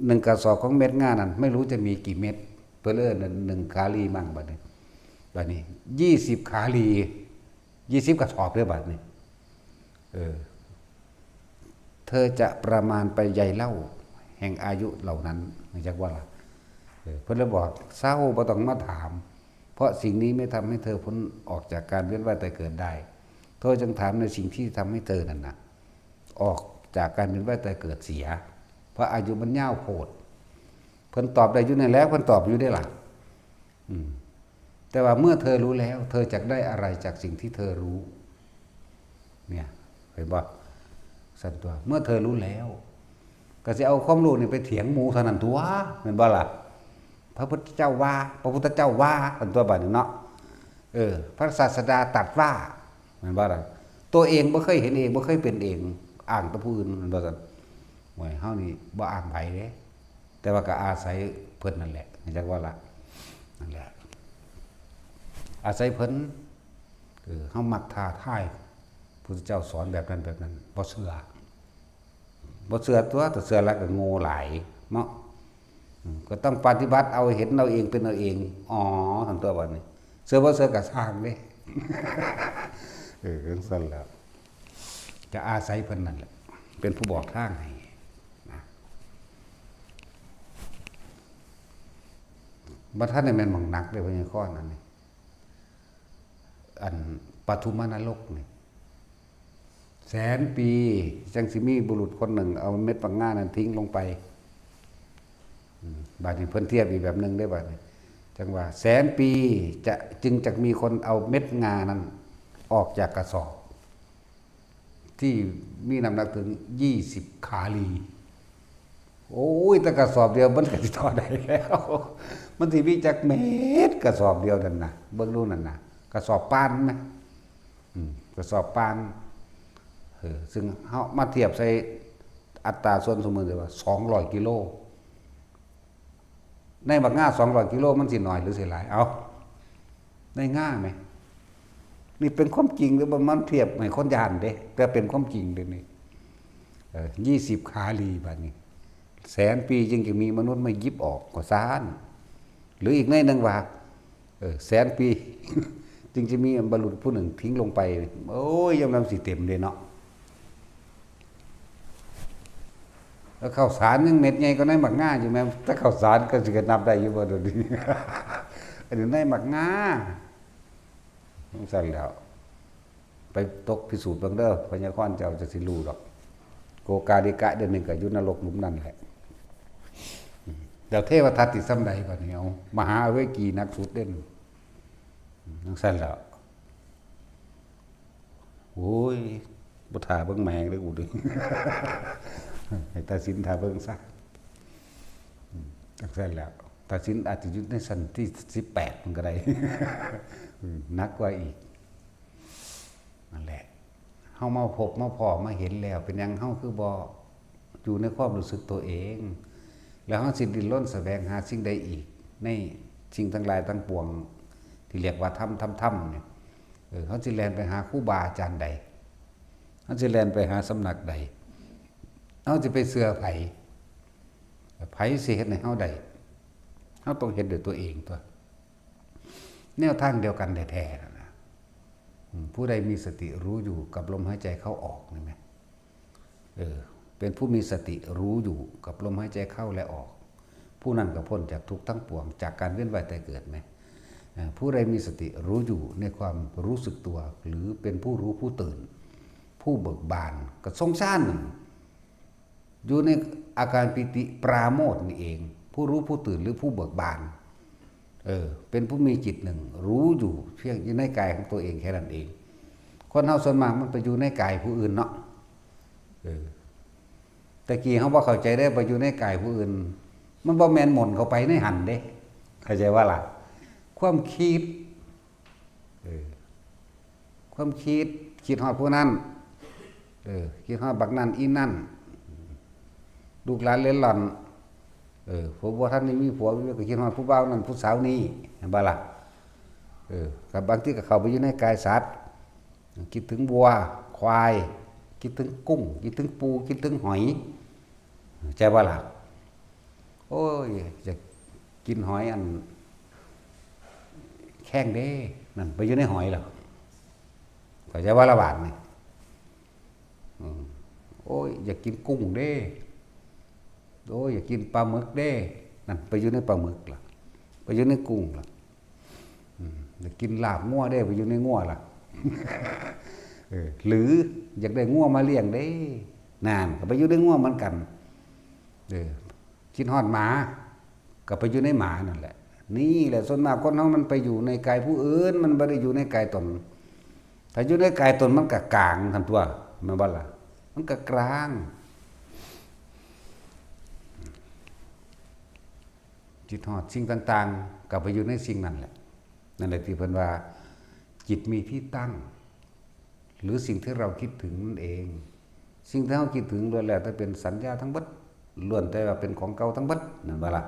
1 กระสอบของเม็ดงานั้นไม่รู้จะมีกี่เม็ดเพื่อ1 คาลีมั่งบัดนี้ บัดนี้20 ขาลี20 กระสอบเด้อบัดนี้เธอจะประมาณไปใยเล่าแห่งอายุเหล่านั้นไม่จักว่าล่ะเพิ่นเลยบอกเศร้าบ่ต้องมาถามเพราะสิ่งนี้ไม่ทำให้เธอพ้นออกจากการเวียนว่ายตายเกิดได้เธอจึงถามในสิ่งที่ทำให้เธอนั่นน่ะออกจากการเวียนว่ายตายเกิดเสียเพราะอายุมันยาวโพดเพิ่นตอบได้อยู่นั่นแล้วเพิ่นตอบอยู่ได้ล่ะแต่ว่าเมื่อเธอรู้แล้วเธอจะได้อะไรจากสิ่งที่เธอรู้เนี่ยเห็นบ่สั่นตัวเมื่อเธอรู้แล้วก็จะเอาความรู้นี่ไปเถียงหมู่เท่านั้นตัวเห็นบ่ล่ะพระพุทธเจ้าว่าพระพุทธเจ้าว่าสั่นตัวบัดนี้เนาะพระศาสดาตรัสว่าเห็นบ่ล่ะตัวเองบ่เคยเห็นเองบ่เคยเป็นเองอ้างแต่ผู้อื่นเห็นบ่ซั่นโอ้ยเฮานี่บ่อ้างไผเด้แต่ว่าก็อาศัยเพิ่นนั่นแหละเห็นจักว่าล่ะนั่นแหละอาศัยเพิ่นเฮามักท้าทายพุทธเจ้าสอนแบบนั้นบ่เชื่อตัวแต่เชื่อแล้วก็โง่หลายเนาะก็ต้องปฏิบัติเอาเห็นเอาเองเป็นเอาเองทั้งตัวบัดนี้เชื่อบ่เชื่อก็สร้างเด้จังซั่นแล้วจะอาศัยเพิ่นนั่นแหละเป็นผู้บอกทางให้นะบ่ทันได้แม่นหม่องหนักเด้อพญาข้อนั่นนี่อันปฐุมนรกนี่100,000 ปีจังสิมีบุรุษคนหนึ่งเอาเม็ดปังง่านั้นทิ้งลงไปบาดนี้เพิ่นเทียบอีกแบบนึงได้บาดนี้จังว่า100,000 ปีจึงจะมีคนเอาเม็ดงานั้นออกจากกระสอบที่มีน้ำหนักถึง20 ขาลีโอ้ยแต่กระสอบเดียวมันก็สิทอดได้แล้วมันสิมีจักเม็ดกระสอบเดียวนั่นน่ะเบิ่งดูนั่นน่ะกระสอบปานนะกระสอบปานซึ่งเฮามาเทียบใส่อัตราส่วนสมมุติว่า200 กิโลในบักง่า200 กิโลมันสิน้อยหรือสิหลายเอาได้ง่าไหมนี่เป็นความจริงหรือว่ามันเทียบให้คนย่านเด้แต่เป็นความจริงเด้นี่20 ขาลีบัดนี้100,000 ปีจึงจะมีมนุษย์มาหยิบออกก็ซ่านหรืออีกในนึงว่า100,000 ปีจึงจะมีบรรลุผู้หนึ่งทิ้งลงไปโอ้ยยำนำสิเต็มเลยเนาะแล้วข้าวสารยังเม็ดใหญ่ก็ในหมักง่าอยู่แม่ถ้าข้าวสารก็สินับได้อยู่บ่เดี๋ยวนี้อันนี้ในหมักง่าต้องสั่นแล้วไปตกพิสูจน์เบิ่งเด้อพญาค้อนเจ้าจะสิรู้ดอกโกกาดิกะเดือนหนึ่งก็อยู่นรกหลุมนั่นแหละเดี๋ยวเทวทัตติซ้ำใดบัดนี้เอามหาเวกีนักสุดเด่นต้องสั่นแล้วโอ้ยบ่ท่าเบิ่งแมงเด้อกูดิให้ตาสินท่าเบิ่งซะต้องสั่นแล้วตาสินอาจจะอยู่ในชั้นที่18มันก็ได้นักกว่าอีกนั่นแหละเฮามาพบมาพอมาเห็นแล้วเป็นหยังเฮาคือบ่อยู่ในความรู้สึกตัวเองแล้วเฮาสิดิ้นรนแสวงหาสิ่งใดอีกในสิ่งทั้งหลายทั้งปวงที่เรียกว่าธรรมเนี่ยเฮาสิแล่นไปหาครูบาอาจารย์ใดเฮาสิแล่นไปหาสำนักใดเฮาสิไปเชื่อไผสิเฮ็ดให้เฮาได้เฮาต้องเฮ็ดด้วยตัวเองตัวแนวทางเดียวกันแท้ๆนั่นน่ะผู้ใดมีสติรู้อยู่กับลมหายใจเข้าออกนี่แหมเป็นผู้มีสติรู้อยู่กับลมหายใจเข้าและออกผู้นั้นก็พ้นจากทุกข์ทั้งปวงจากการเวียนว่ายตายเกิดไหมผู้ใดมีสติรู้อยู่ในความรู้สึกตัวหรือเป็นผู้รู้ผู้ตื่นผู้เบิกบานก็ทรงชาติอยู่ในอาการปิติปราโมทย์นี่เองผู้รู้ผู้ตื่นหรือผู้เบิกบานเป็นผู้มีจิตหนึ่งรู้อยู่เพียงอยู่ในกายของตัวเองแค่นั้นเองคนเฮาส่วนมากมันไปอยู่ในกายผู้อื่นเนาะตะกี้เฮาบ่เข้าใจได้ไปอยู่ในกายผู้อื่นมันบ่แม่นหม่นเข้าไปในหันเด้เข้าใจว่าล่ะความคิดความคิดฮอดผู้นั้นคิดฮอดบักนั้นอีนั่นลูกหลานเล่นหล่อนผมว่าท่านนี่มีผัวก็คิดฮอดผู้บ่าวนั้นผู้สาวนี้เห็นบ่ล่ะกับบางที่ก็เข้าไปอยู่ในกายสัตว์คิดถึงวัวควายคิดถึงกุ้งคิดถึงปูคิดถึงหอยใจบ่ล่ะโอ้ยจะกินหอยอันแ แข้งเด้นั่นไปอยู่ในหอยหรอเข้าใจว่าระบาดนี่โอ้ยอยากกินกุ้งเด้โอ้ยอยากกินปลาหมึกเด้นั่นไปอยู่ในปลาหมึกล่ะไปอยู่ในกุ้งล่ะอยากกินลาบงัวเด้ไปอยู่ในงัวล่ะหรืออยากได้งัวมาเลี้ยงเด้นานก็ไปอยู่ในงัวเหมือนกันคิดฮอดหมาก็ไปอยู่ในหมานั่นแหละนี่แหละส่วนมากคนเฮามันไปอยู่ในกายผู้อื่นมันบ่ได้อยู่ในกายตนถ้าอยู่ในกายตนมันก็กลางทันตัวแม่นบ่ล่ะมันก็กลางจิตฮอดสิ่งต่างๆก็ไปอยู่ในสิ่งนั้นแหละนั่นแหละที่เพิ่นว่าจิตมีที่ตั้งหรือสิ่งที่เราคิดถึงนั่นเองสิ่งที่เราคิดถึงล้วนแล้วแต่เป็นสัญญาทั้งหมดล้วนแต่ว่าเป็นของเก่าทั้งหมดนั่นบ่ล่ะ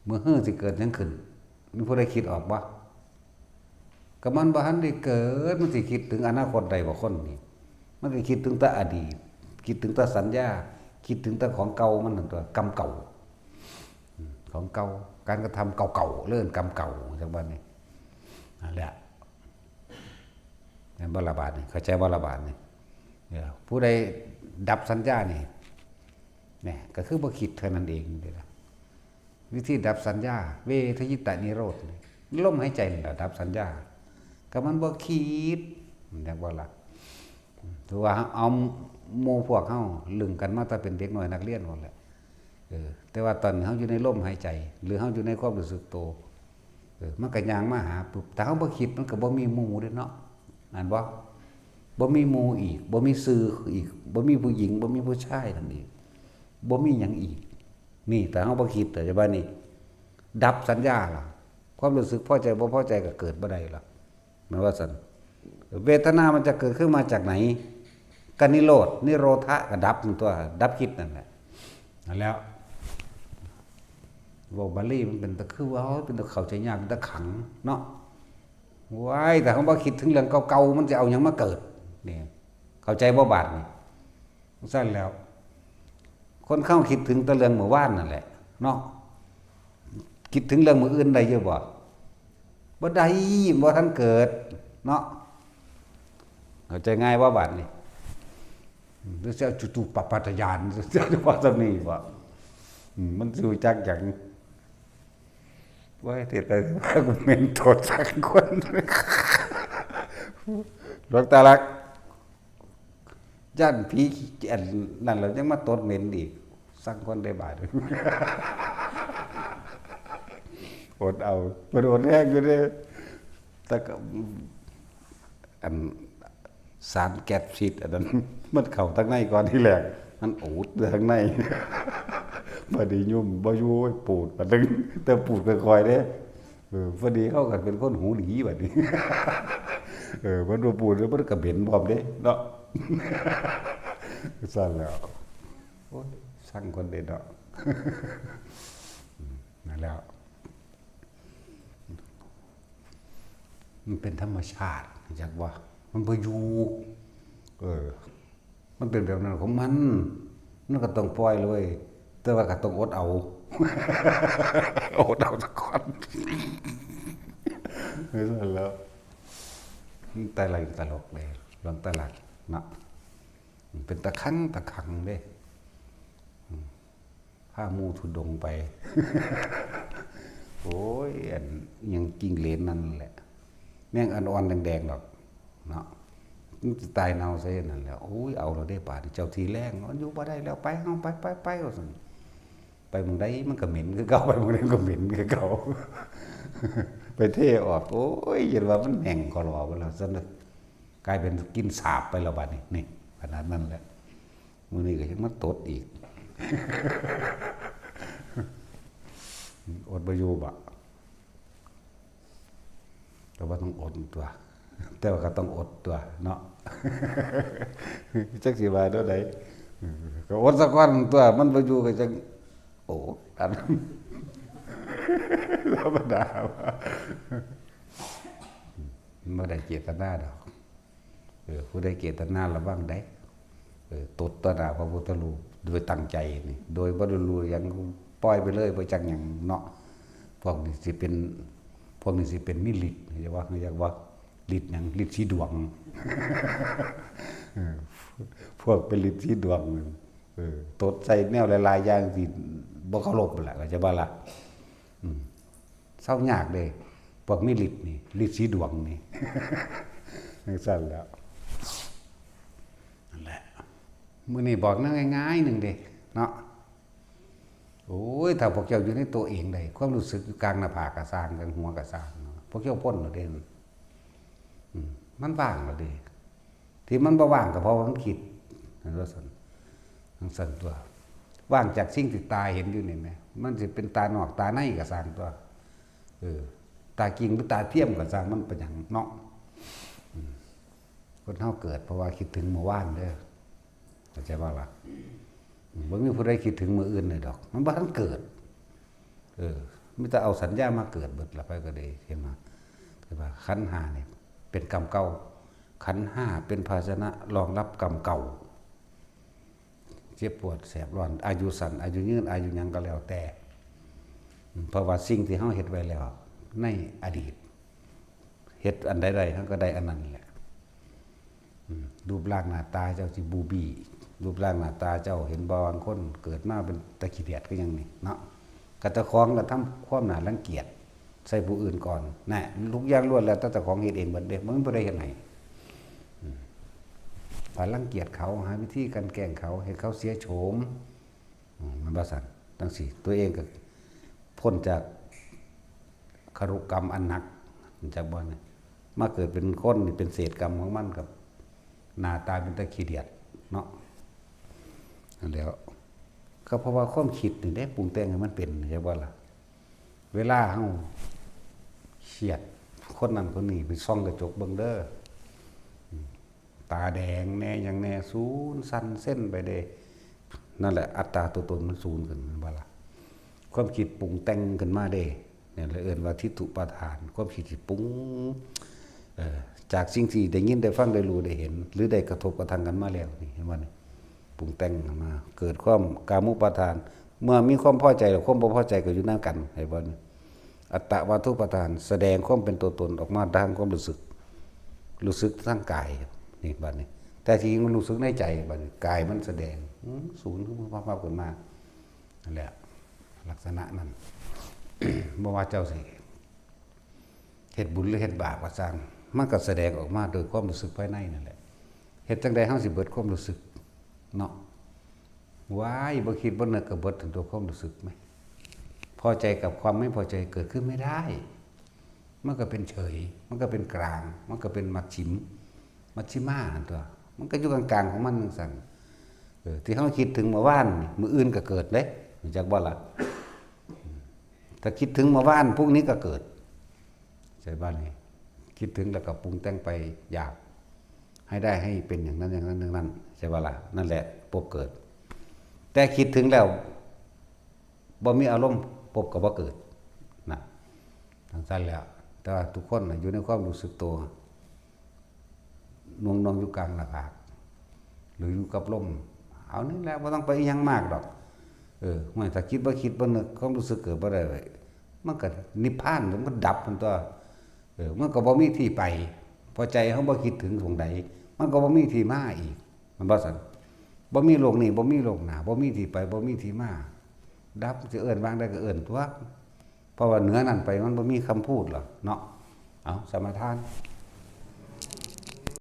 เมื่อสิเกิดยังขึ้นมีผู้ใดคิดออกบ่ก็มันบ่ทันได้เกิดมันสิคิดถึงอนาคตใดบ่คนนี่มันสิคิดถึงแต่อดีตคิดถึงแต่สัญญาคิดถึงแต่ของเก่ามันนั่นตัวกรรมเก่าของเก่าการกระทำเก่าๆเรื่องกรรมเก่าจังว่านี่นั่นแหละนั่นบ่ระบาดนี่เข้าใจบ่ระบาดนี่ผู้ใดดับสัญญานี่เนี่ยก็คือบ่คิดเท่านั้นเองเด้อวิธีดับสัญญาเวทยิตานิโรธลมหายใจนี่แหละดับสัญญาก็มันบ่คิดจังว่าล่ะถือว่าเอาหมู่พวกเฮาลึงกันมาแต่เป็นเด็กน้อยนักเรียนพุ่นแหละแต่ว่าตอนเฮาอยู่ในลมหายใจหรือเฮาอยู่ในความรู้สึกโตมันก็ย่างมาหาปุ๊บแต่เฮาบ่คิดมันก็บ่มีหมู่เด้เนาะนั่นบ่มีหมู่อีกบ่มีสื่ออีกบ่มีผู้หญิงบ่มีผู้ชายนั่นอีกบ่มีหยังอีกนี่แต่เฮาบ่คิดแต่จะว่านี่ดับสัญญาล่ะความรู้สึกพอใจบ่พอใจก็เกิดบ่ได้ล่ะมันว่าซั่นเวทนามันจะเกิดขึ้นมาจากไหนก็นิโรธนิโรธะก็ดับตัวดับคิดนั่นแหละนั่นแล้วว่าบาลีมันเป็นตะคือว่าเป็นตะเข้าใจยากเป็นตะขังเนาะว้ายแต่เขาบ่คิดถึงเรื่องเก่าๆมันจะเอาหยังมาเกิดนี่เข้าใจบ่บาดนี่ซั่นแล้วคนเข้าคิดถึงแต่เรื่องเมื่อวานนั่นแหละเนาะคิดถึงเรื่องมื้ออื่นได้เยอะบ่ได้บ่ทันเกิดเนาะเข้าใจง่ายบ่บาดนี่หรือเสียจุตุปปัตตญาณเสียว่าซั่นนี่บ่มันสิรู้จักจังว่าเฮ็ดได้ก็เม่นโทษสักคนหลวงตาลักย่านผีอันนั่นแล้วยังมาตดเหม็นอีกสักคนได้บาดอดเอาบ่โดนแห้งอยู่เด้แต่ก็อันสารแก๊สพิษอันนั้นมันเข้าทางในก่อนที่แรกมันอูดทางในบ่ได้ยุ่มบ่อยู่ปูดบัดนึงแต่ปูดค่อยๆเด้พอดีเข้ากันเป็นคนหูหลีบัดนี้มันบ่ปูดแล้วมันก็เหม็นพร้อมเด้เนาะสั่นแล้วโอ้ยสั่งคนเด้เนาะนั่นแล้วมันเป็นธรรมชาติจักว่ามันบ่อยู่มันเป็นแบบนั้นของมันก็ต้องปล่อยเลยแต่ว่าก็ต้องอดเอาอดเอาสักคนไม่ใช่แล้วแต่ไรตลกเลยลองตลกเนาะเป็นตะขังเด้ผ้ามูทุดงไปโอ้ยอันยังกิ้งเหลนนั่นแหละแม่งอ่อนๆแดงๆหรอกเนาะมันจะตายเน่าซะนั่นแหละโอ้ยเอาเราได้ป่าเจ้าทีแรงมันอยู่บ่ได้แล้วไปเฮาไปว่าซั่นไปเมืองใดมันก็เหม็นคือเก่าไปเมืองใดก็เหม็นคือเก่าไปเทออกโอ้ยเห็นว่ามันแห้งคอรอไปแล้วซั่นกลายเป็นกินสาบไปแล้วบัดนี้นี่ขนาดนั้นแหละมื้อนี้ก็ยังมาตดอีกอดบ่อยู่บ่แต่ว่าต้องอดตัวแต่ว่าก็ต้องอดตัวเนาะจักสิว่าเท่าใดก็อดสักวันตัวมันบ่อยู่ก็จังโอ้อันธรรมดาว่าบ่ได้เจตนาดอกผู้ใดเจตนาระวังได้ตดต่อหน้าพระพุทธรูปโดยตั้งใจนี่โดยบ่ได้รู้หยังปล่อยไปเลยบ่จักหยังเนาะ พวกนี้สิเป็นพวกนี้สิเป็นมิลิตเรียกว่าฤทธิ์หยังฤทธิ์สีดวงพวกเป็นฤทธิ์สีดวงตดใส่แนวหลายๆอย่างสิบ่เคารพแหละก็จะว่าละเศร้ายากเลยพวกมิลิตนี่ฤทธิ์สีดวงนี่จังซั่นแล้วนั่นแหละมื้อนี้บอกนง่ายๆนึงเด้เนาะโอ้ยถ้าพวกเจ้าอยู่ในตัวเองได้ความรู้สึกอยู่กลางหน้าผากก็สร้างกลางหัวก็สร้างพวกเจ้าพ้นแล้วเด้มันว่างแล้วเด้ที่มันบ่ว่างก็เพราะว่ามันคิดนั่นว่าซั่นตัวว่างจากสิ่งที่ตาเห็นอยู่นี่แหมมันสิเป็นตานอกตาในก็สร้างตัวตาจริงหรือตาเทียมก็สร้างมันเป็นหยังเนาะคนเฮาเกิดเพราะว่าคิดถึงเมื่อวานเด้อเข้าใจบ่ล่ะบ่มีผู้ใดคิดถึงมื้ออื่นเลยดอกมันบ่ทันเกิดมีแต่เอาสัญญามาเกิดเบิดละไปก็ได้เห็นมั้ยคือว่าขันธ์5นี่เป็นกรรมเก่าขันธ์5เป็นภาชนะรองรับกรรมเก่าเจ็บปวดแสบร้อนอายุสั้นอายุยืนอายุหยังก็แล้วแต่เพราะว่าสิ่งที่เฮาเฮ็ดไว้แล้วในอดีตเฮ็ดอันใดๆเฮาก็ได้อันนั้นแหละรูปร่างหน้าตาเจ้าสิบูบี้รูปร่างหน้าตาเจ้าเห็นบ่บางคนเกิดมาเป็นตะขี้เดียดก็ยังนี่เนาะกะตะของก็ทำความน่ารังเกียจใส่ผู้อื่นก่อนน่ะทุกอย่างล้วนแล้วแต่เจ้าของเฮ็ดเองเบิดเด้มันบ่ได้เฮ็ดให้พารังเกียจเขาหาวิธีการแกล้งเขาให้เขาเสียโฉมมันบ่ซั่นจังซี่ตัวเองก็พ้นจากคารุกรรมอันหนักจากบ่นี่มาเกิดเป็นคนนี่เป็นเศษกรรมของมันกับหน้าตาเป็นตะขี้เดียดเนาะนั่นแล้วก็เพราะว่าความคิดนี่ได้ปรุงแต่งให้มันเป็นใช่บ่ล่ะเวลาเฮาเครียดคนนั้นคนนี้ไปส่องกระจกเบิ่งเด้อตาแดงแน่หยังแน่สูญสั่นเส้นไปเด้นั่นแหละอัตตาตัวตนมันสูญขึ้นบ่ล่ะความคิดปรุงแต่งขึ้นมาเด้เนี่ยเลยเอิ้นว่าทิฏฐุปาทานความคิดที่ปรุงจากสิ่งที่ได้ยินได้ฟังได้รู้ได้เห็นหรือได้กระทบกระทั่งกันมาแล้วนี่เห็นบ่นี่ปรุงแต่งมาเกิดความกามุปาทานเมื่อมีความพอใจแล้วความบ่พอใจก็อยู่นำกันเห็นบ่นี่อัตตวาทุปาทานแสดงความเป็นตัวตนออกมาทางความรู้สึกทางกายนี่บัดนี้แต่ที่มันรู้สึกในใจบัดนี้กายมันแสดงศูนย์ขึ้นมาขึ้นมานั่นแหละลักษณะนั้น บ่ว่าเจ้าสิเฮ็ดบุญหรือเฮ็ดบาปก็สร้างมันก็แสดงออกมาโดยความรู้สึกภายในนั่นแหละเฮ็ดจังใดเฮาสิเบิดความรู้สึกเนาะว้ายบ่คิดบ่นึกก็เบิดถึงตัวความรู้สึกมั้ยพอใจกับความไม่พอใจเกิดขึ้นไม่ได้มันก็เป็นเฉยมันก็เป็นกลางมันก็เป็นมัชชิมาตัวมันก็อยู่กลางๆของมันจังซั่นที่เฮาคิดถึงเมื่อวานมื้ออื่นก็เกิดเด้จักบ่ล่ะถ้าคิดถึงเมื่อวานพรุ่งนี้ก็เกิดใช่บ้านนี้คิดถึงแล้วก็ปรุงแต่งไปอยากให้ได้ให้เป็นอย่างนั้นอย่างนั้นอย่างนั้นใช่ป่ะล่ะนั่นแหละพบเกิดแต่คิดถึงแล้วบ่มีอารมณ์พบก็บ่เกิดนะทั้งสั้นแล้วแต่ว่าทุกคนอยู่ในความรู้สึกตัวนวงอยู่กลางหน้าผากหรืออยู่กับลมเอานี่แหละบ่ต้องไปยังมากดอกไม่ถ้าคิดบ่นึกความรู้สึกเกิดบ่ได้มันก็นิพพานมันก็ดับมันตัวมันก็บ่มีที่ไปพอใจเฮาบ่คิดถึงตรงใดมันก็บ่มีที่มาอีกมันบ่ซั่นบ่มีโลกนี้บ่มีโลกหน้าบ่มีที่ไปบ่มีที่มาดับสิเอิ้นวางได้ก็เอิ้นตัวเพราะว่าเหนือนั้นไปมันบ่มีคำพูดหรอกเนาะเอาสมาทาน